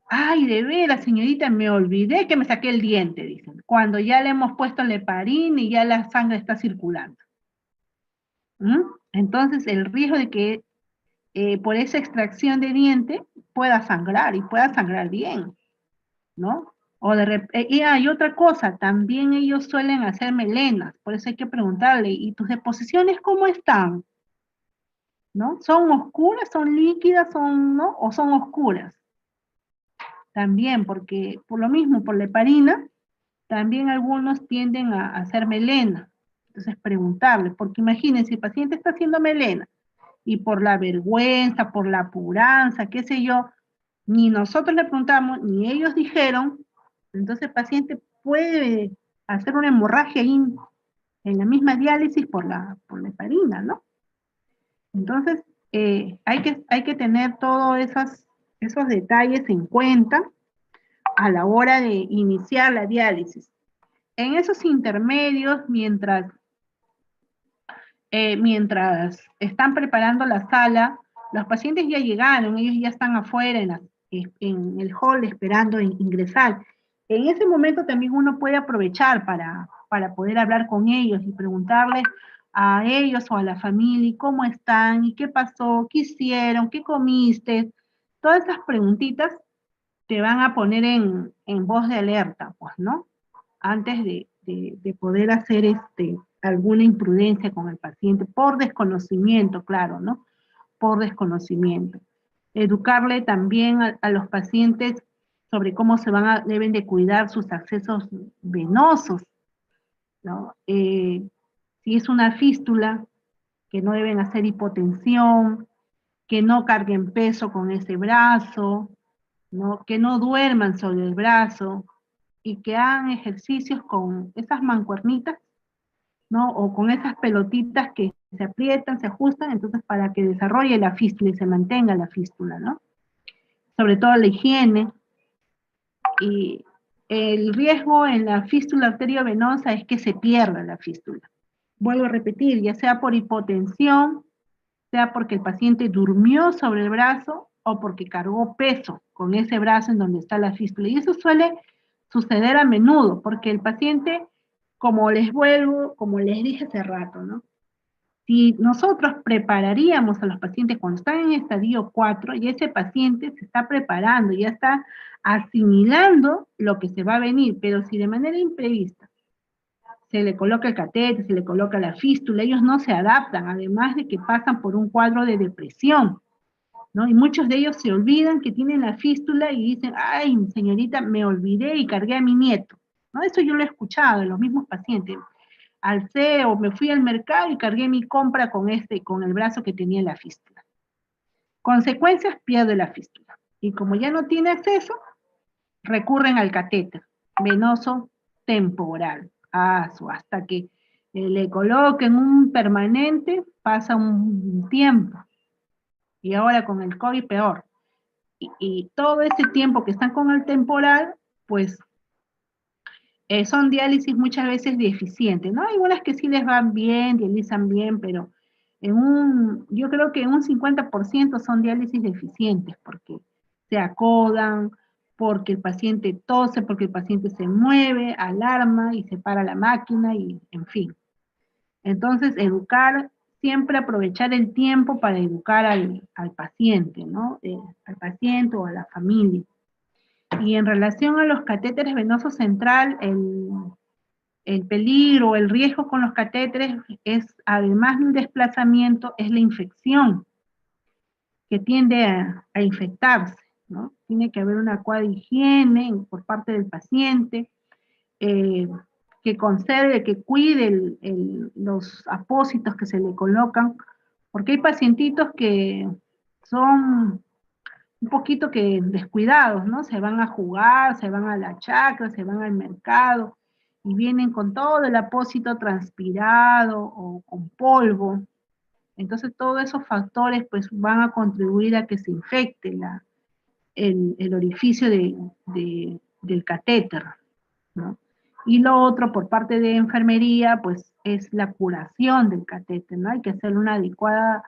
Ay, de veras, señorita, me olvidé que me saqué el diente, dicen, cuando ya le hemos puesto la heparina y ya la sangre está circulando. Entonces, el riesgo de que por esa extracción de diente pueda sangrar y pueda sangrar bien, ¿no? Y hay otra cosa, también ellos suelen hacer melenas, por eso hay que preguntarle, ¿y tus deposiciones cómo están? ¿No? ¿Son oscuras, son líquidas, ¿no? ¿O son oscuras? También, porque por lo mismo, por la heparina, también algunos tienden a hacer melena. Entonces preguntarle, porque imagínense, el paciente está haciendo melena, y por la vergüenza, por la apuranza, qué sé yo, ni nosotros le preguntamos, ni ellos dijeron, entonces el paciente puede hacer una hemorragia ahí en la misma diálisis por la heparina, ¿no? Entonces, hay que tener todos esos detalles en cuenta a la hora de iniciar la diálisis. En esos intermedios, mientras están preparando la sala, los pacientes ya llegaron, ellos ya están afuera en el hall esperando ingresar. En ese momento también uno puede aprovechar para poder hablar con ellos y preguntarles a ellos o a la familia cómo están y qué pasó, qué hicieron, qué comiste. Todas esas preguntitas te van a poner en voz de alerta, pues, ¿no? Antes de poder hacer alguna imprudencia con el paciente, por desconocimiento, claro, ¿no? Por desconocimiento. Educarle también a los pacientes sobre cómo deben de cuidar sus accesos venosos, ¿no? Si es una fístula, que no deben hacer hipotensión, que no carguen peso con ese brazo, ¿no? Que no duerman sobre el brazo, y que hagan ejercicios con esas mancuernitas, ¿no? O con esas pelotitas que se aprietan, se ajustan, entonces para que desarrolle la fístula y se mantenga la fístula, ¿no? Sobre todo la higiene. Y el riesgo en la fístula arteriovenosa es que se pierda la fístula. Vuelvo a repetir, ya sea por hipotensión, sea porque el paciente durmió sobre el brazo o porque cargó peso con ese brazo en donde está la fístula. Y eso suele suceder a menudo, porque el paciente, como les dije hace rato, ¿no? Si nosotros prepararíamos a los pacientes cuando están en estadio 4, y ese paciente se está preparando, ya está asimilando lo que se va a venir, pero si de manera imprevista se le coloca el catéter, se le coloca la fístula, ellos no se adaptan, además de que pasan por un cuadro de depresión, ¿no? Y muchos de ellos se olvidan que tienen la fístula y dicen, ay, señorita, me olvidé y cargué a mi nieto, ¿no? Eso yo lo he escuchado de los mismos pacientes. Alcé o me fui al mercado y cargué mi compra con el brazo que tenía la fístula. Consecuencias, pierde la fístula. Y como ya no tiene acceso, recurren al catéter venoso temporal. Hasta que le coloquen un permanente, pasa un tiempo. Y ahora con el COVID peor. Y todo ese tiempo que están con el temporal, pues son diálisis muchas veces deficientes, ¿no? Hay unas que sí les van bien, dializan bien, pero yo creo que en un 50% son diálisis deficientes, porque se acodan, porque el paciente tose, porque el paciente se mueve, alarma y se para la máquina, y en fin. Entonces, siempre aprovechar el tiempo para educar al paciente, ¿no? Al paciente o a la familia. Y en relación a los catéteres venosos central, el peligro, el riesgo con los catéteres es, además del desplazamiento, es la infección, que tiende a infectarse, ¿no? Tiene que haber una adecuada higiene por parte del paciente, que conserve, que cuide los apósitos que se le colocan, porque hay pacientitos que son un poquito que descuidados, ¿no? Se van a jugar, se van a la chacra, se van al mercado, y vienen con todo el apósito transpirado o con polvo. Entonces todos esos factores pues van a contribuir a que se infecte el orificio del catéter, ¿no? Y lo otro, por parte de enfermería, pues es la curación del catéter, ¿no? Hay que hacer una adecuada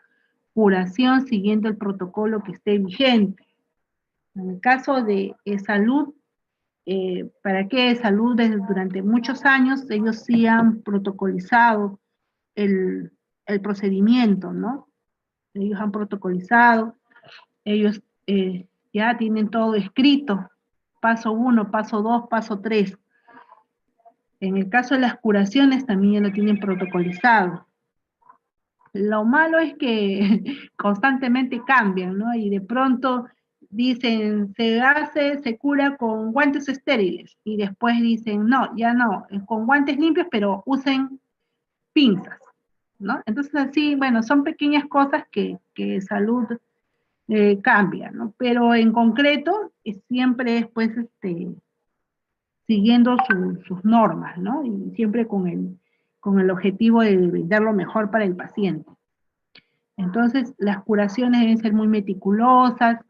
curación siguiendo el protocolo que esté vigente. En el caso de salud, ¿para qué salud? Durante muchos años ellos sí han protocolizado el procedimiento, ¿no? Ellos han protocolizado, ellos ya tienen todo escrito, paso 1, paso 2, paso 3. En el caso de las curaciones también ya lo tienen protocolizado. Lo malo es que constantemente cambian, ¿no? Y de pronto dicen, se cura con guantes estériles, y después dicen, no, ya no, es con guantes limpios, pero usen pinzas, ¿no? Entonces así, bueno, son pequeñas cosas que salud cambia, ¿no? Pero en concreto, siempre es pues siguiendo sus normas, ¿no? Y siempre con el objetivo de brindar lo mejor para el paciente. Entonces, las curaciones deben ser muy meticulosas,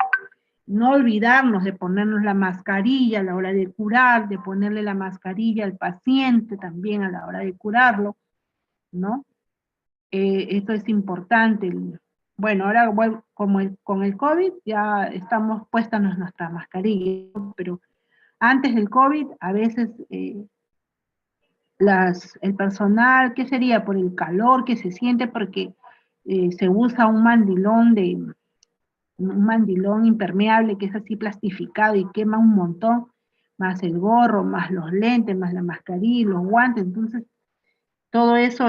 no olvidarnos de ponernos la mascarilla a la hora de curar, de ponerle la mascarilla al paciente también a la hora de curarlo, ¿no? Esto es importante. Bueno, ahora bueno, con el COVID ya estamos puestas nuestras mascarillas, pero antes del COVID a veces el personal, ¿qué sería? Por el calor que se siente, porque se usa un mandilón impermeable que es así plastificado y quema un montón, más el gorro, más los lentes, más la mascarilla, los guantes, entonces todo eso,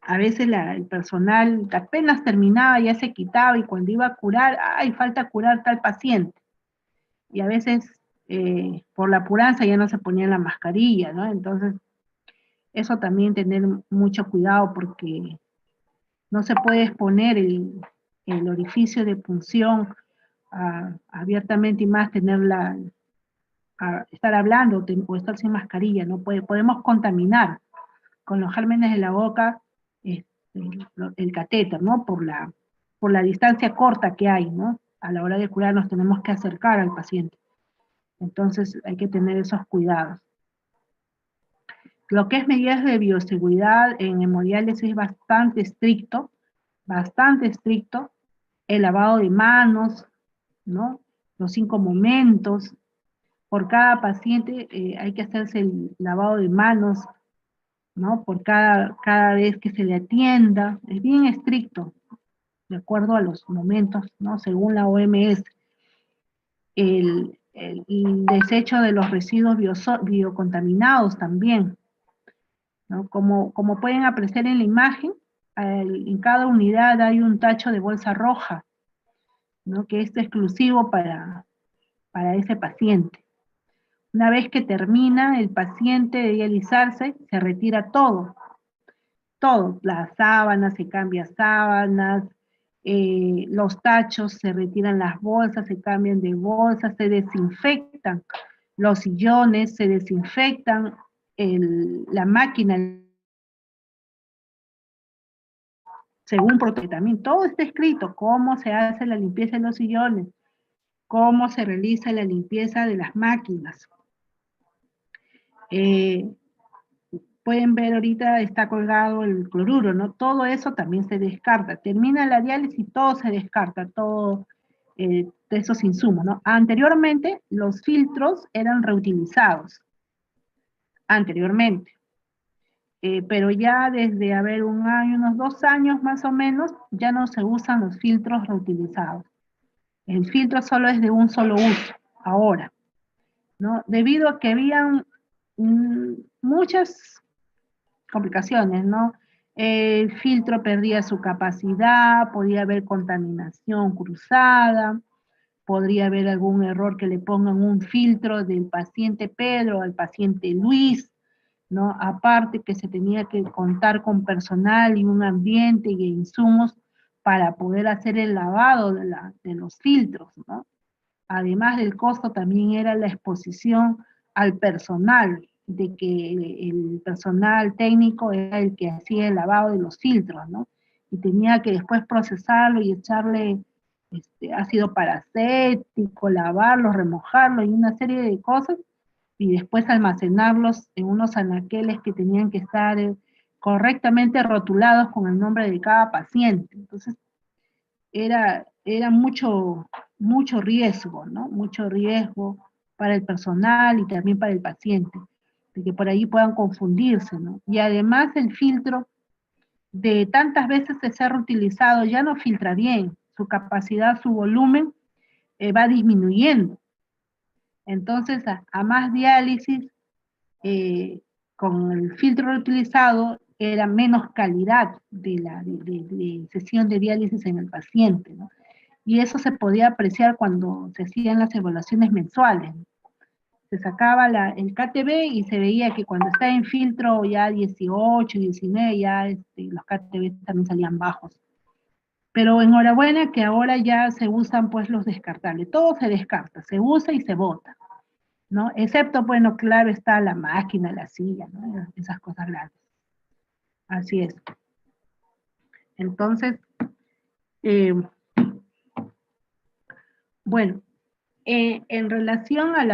a veces el personal apenas terminaba, ya se quitaba, y cuando iba a curar, ¡ay, falta curar tal paciente! Y a veces, por la apuranza, ya no se ponía la mascarilla, ¿no? Entonces, eso también tener mucho cuidado, porque no se puede exponer el orificio de punción abiertamente, y más estar hablando o estar sin mascarilla, ¿no? Podemos contaminar con los gérmenes de la boca el catéter, ¿no? Por la distancia corta que hay, ¿no? A la hora de curar nos tenemos que acercar al paciente. Entonces hay que tener esos cuidados. Lo que es medidas de bioseguridad en hemodiálisis es bastante estricto, bastante estricto. El lavado de manos, ¿no? Los 5 momentos. Por cada paciente hay que hacerse el lavado de manos, ¿no? Por cada vez que se le atienda. Es bien estricto, de acuerdo a los momentos, ¿no? Según la OMS. El desecho de los residuos biocontaminados también, ¿no? Como pueden apreciar en la imagen, en cada unidad hay un tacho de bolsa roja, ¿no? Que es exclusivo para ese paciente. Una vez que termina el paciente de dializarse, se retira todo, las sábanas, se cambia sábanas, los tachos, se retiran las bolsas, se cambian de bolsas, se desinfectan los sillones, se desinfectan la máquina, según protocolo también, todo está escrito, cómo se hace la limpieza de los sillones, cómo se realiza la limpieza de las máquinas. Pueden ver ahorita está colgado el cloruro, ¿no? Todo eso también se descarta. Termina la diálisis, todo se descarta, todo de esos insumos, ¿no? Anteriormente, los filtros eran reutilizados. Anteriormente. Pero ya desde, un año, unos 2 años más o menos, ya no se usan los filtros reutilizados. El filtro solo es de un solo uso, ahora, ¿no? Debido a que habían muchas complicaciones, ¿no? El filtro perdía su capacidad, podía haber contaminación cruzada, podría haber algún error que le pongan un filtro del paciente Pedro al paciente Luis, ¿no? Aparte que se tenía que contar con personal y un ambiente y insumos para poder hacer el lavado de los filtros, ¿no? Además del costo, también era la exposición al personal, de que el personal técnico era el que hacía el lavado de los filtros, ¿no? Y tenía que después procesarlo y echarle ácido paracético, lavarlos, remojarlos y una serie de cosas, y después almacenarlos en unos anaqueles que tenían que estar correctamente rotulados con el nombre de cada paciente. Entonces, era mucho riesgo, ¿no? Mucho riesgo para el personal y también para el paciente, de que por ahí puedan confundirse, ¿no? Y además el filtro, de tantas veces de ser reutilizado, ya no filtra bien, su capacidad, su volumen va disminuyendo. Entonces, a más diálisis, con el filtro reutilizado, era menos calidad de sesión de diálisis en el paciente, ¿no? Y eso se podía apreciar cuando se hacían las evaluaciones mensuales. Se sacaba el KTB y se veía que cuando está en filtro ya 18, 19, ya los KTB también salían bajos. Pero enhorabuena que ahora ya se usan pues los descartables. Todo se descarta, se usa y se bota, ¿no? Excepto, bueno, claro, está la máquina, la silla, ¿no? Esas cosas grandes. Así es. Entonces, bueno, En relación a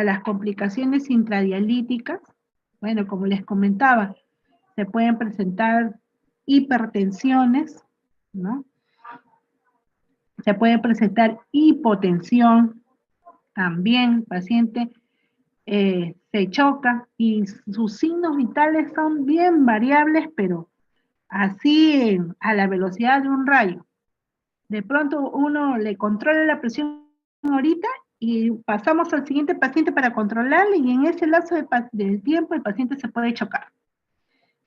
las complicaciones intradialíticas, bueno, como les comentaba, se pueden presentar hipertensiones, ¿no? Se puede presentar hipotensión, también el paciente se choca y sus signos vitales son bien variables, pero así a la velocidad de un rayo. De pronto uno le controla la presión ahorita y pasamos al siguiente paciente para controlarle y en ese lapso de tiempo el paciente se puede chocar,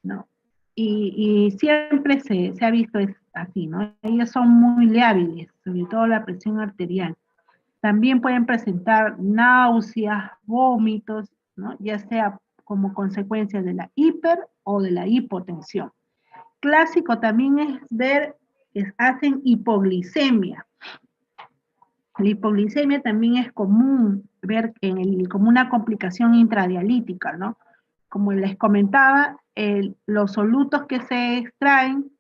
¿no? Y siempre se ha visto así, ¿no? Ellos son muy lábiles, sobre todo la presión arterial. También pueden presentar náuseas, vómitos, ¿no? Ya sea como consecuencia de la hiper o de la hipotensión. Clásico también es ver que hacen hipoglicemia. La hipoglicemia también es común ver como una complicación intradialítica, ¿no? Como les comentaba, los solutos que se extraen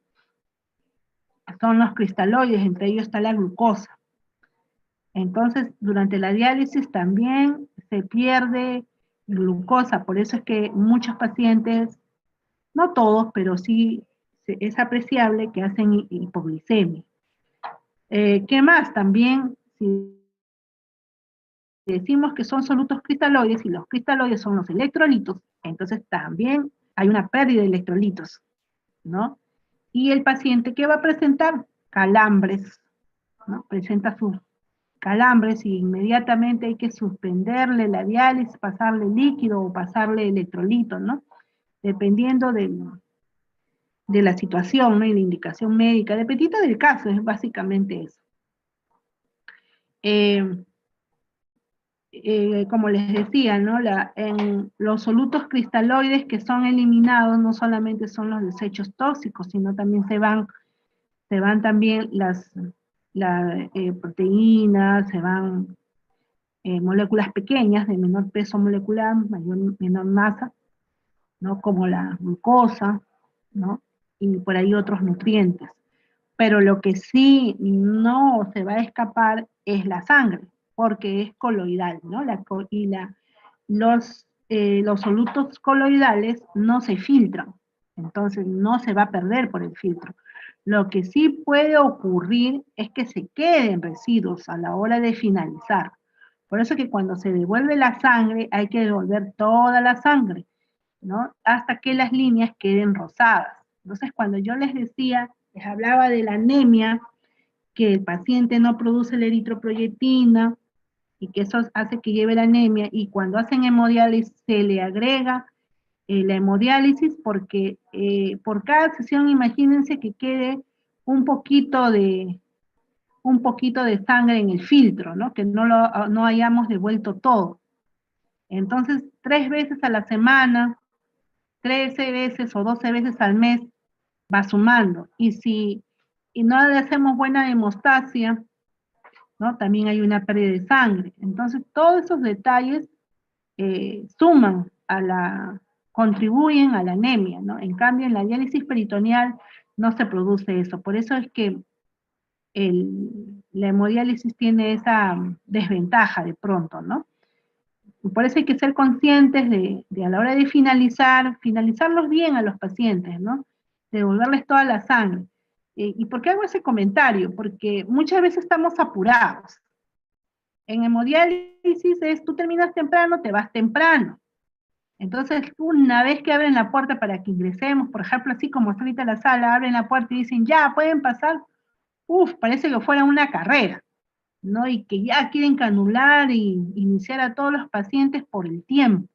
son los cristaloides, entre ellos está la glucosa. Entonces, durante la diálisis también se pierde glucosa, por eso es que muchos pacientes, no todos, pero sí es apreciable que hacen hipoglicemia. ¿Qué más? También, si decimos que son solutos cristaloides y los cristaloides son los electrolitos, entonces también hay una pérdida de electrolitos, ¿no? Y el paciente, ¿qué va a presentar? Calambres, ¿no? Presenta sus calambres y inmediatamente hay que suspenderle la diálisis, pasarle líquido o pasarle electrolito, ¿no? Dependiendo de la situación, ¿no? Y la indicación médica, dependiendo del caso, es básicamente eso. Como les decía, ¿no? En los solutos cristaloides que son eliminados no solamente son los desechos tóxicos, sino también se van también las proteínas, se van moléculas pequeñas de menor peso molecular, menor masa, ¿no? Como la glucosa, ¿no? Y por ahí otros nutrientes. Pero lo que sí no se va a escapar es la sangre, porque es coloidal, ¿no? Los solutos coloidales no se filtran, entonces no se va a perder por el filtro. Lo que sí puede ocurrir es que se queden residuos a la hora de finalizar. Por eso que cuando se devuelve la sangre, hay que devolver toda la sangre, ¿no? Hasta que las líneas queden rosadas. Entonces, cuando yo les hablaba de la anemia, que el paciente no produce la eritroproyectina, y que eso hace que lleve la anemia, y cuando hacen hemodiálisis se le agrega la hemodiálisis, porque por cada sesión imagínense que quede un poquito de sangre en el filtro, ¿no? Que no hayamos devuelto todo. Entonces, 3 veces a la semana, 13 veces o 12 veces al mes, va sumando. Y no le hacemos buena hemostasia, ¿no? También hay una pérdida de sangre. Entonces, todos esos detalles suman contribuyen a la anemia, ¿no? En cambio, en la diálisis peritoneal no se produce eso. Por eso es que la hemodiálisis tiene esa desventaja de pronto, ¿no? Y por eso hay que ser conscientes de a la hora de finalizarlos bien a los pacientes, ¿no? Devolverles toda la sangre. ¿Y por qué hago ese comentario? Porque muchas veces estamos apurados. En hemodiálisis tú terminas temprano, te vas temprano. Entonces, una vez que abren la puerta para que ingresemos, por ejemplo, así como está ahorita la sala, abren la puerta y dicen, ya, pueden pasar, parece que fuera una carrera, ¿no? Y que ya quieren canular e iniciar a todos los pacientes por el tiempo,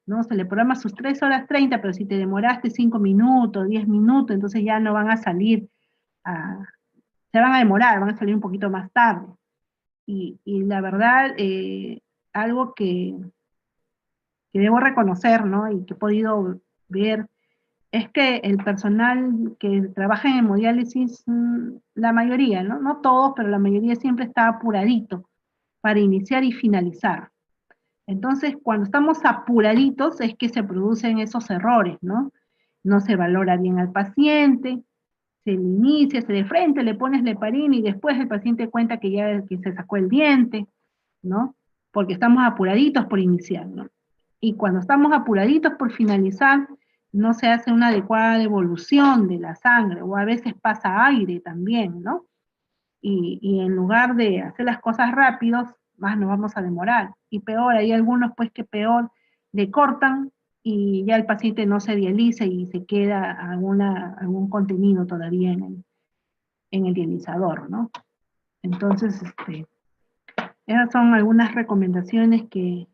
¿no? Se le programa sus 3 horas 30, pero si te demoraste 5 minutos, 10 minutos, entonces ya no van a salir, se van a demorar, van a salir un poquito más tarde. Y la verdad, algo que debo reconocer, ¿no? Y que he podido ver, es que el personal que trabaja en hemodiálisis, la mayoría, ¿no? No todos, pero la mayoría siempre está apuradito para iniciar y finalizar. Entonces, cuando estamos apuraditos es que se producen esos errores, ¿no? No se valora bien al paciente, se le inicia, se de frente, le pones la heparina y después el paciente cuenta que ya que se sacó el diente, ¿no? Porque estamos apuraditos por iniciar, ¿no? Y cuando estamos apuraditos por finalizar, no se hace una adecuada devolución de la sangre, o a veces pasa aire también, ¿no? Y en lugar de hacer las cosas rápidos, más nos vamos a demorar. Y peor, hay algunos pues que peor le cortan y ya el paciente no se dializa y se queda algún contenido todavía en el dializador, ¿no? Entonces, esas son algunas recomendaciones que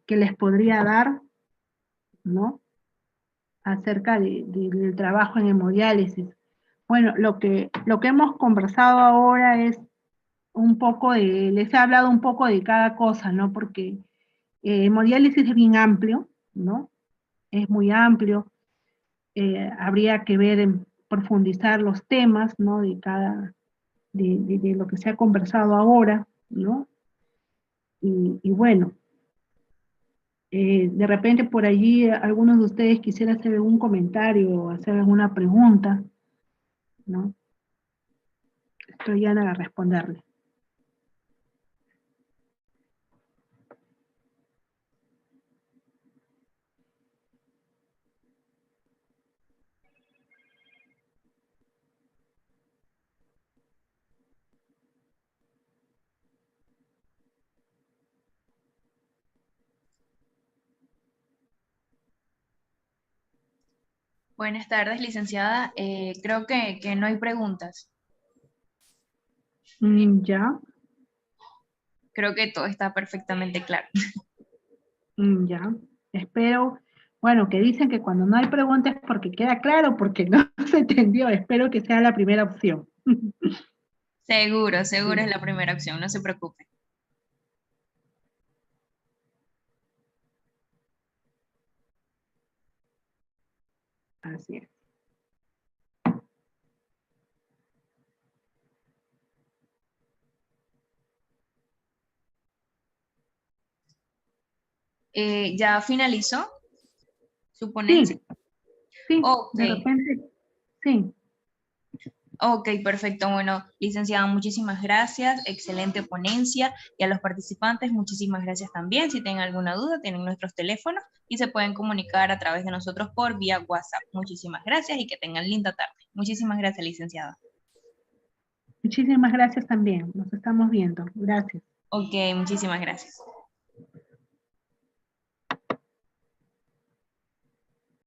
les podría dar, ¿no? Acerca del trabajo en hemodiálisis. Bueno, lo que hemos conversado ahora es un poco les he hablado un poco de cada cosa, ¿no? Porque hemodiálisis es bien amplio, ¿no? Es muy amplio. Habría que ver, profundizar los temas, ¿no? De lo que se ha conversado ahora, ¿no? Y bueno, de repente por allí algunos de ustedes quisieran hacer algún comentario o hacer alguna pregunta, ¿no? Estoy Ana a responderle. Buenas tardes, licenciada. Creo que no hay preguntas. Ya, Creo que todo está perfectamente claro. ya. Espero, bueno, que dicen que cuando no hay preguntas es porque queda claro, porque no se entendió. Espero que sea la primera opción. Seguro, seguro es la primera opción, no se preocupe. Así es. ¿Ya finalizó su ponencia? Sí, Ok. de repente, sí. Ok, perfecto. Bueno, licenciada, muchísimas gracias. Excelente ponencia. Y a los participantes, muchísimas gracias también. Si tienen alguna duda, tienen nuestros teléfonos y se pueden comunicar a través de nosotros por vía WhatsApp. Muchísimas gracias y que tengan linda tarde. Muchísimas gracias, licenciada. Muchísimas gracias también. Nos estamos viendo. Gracias. Ok, muchísimas gracias.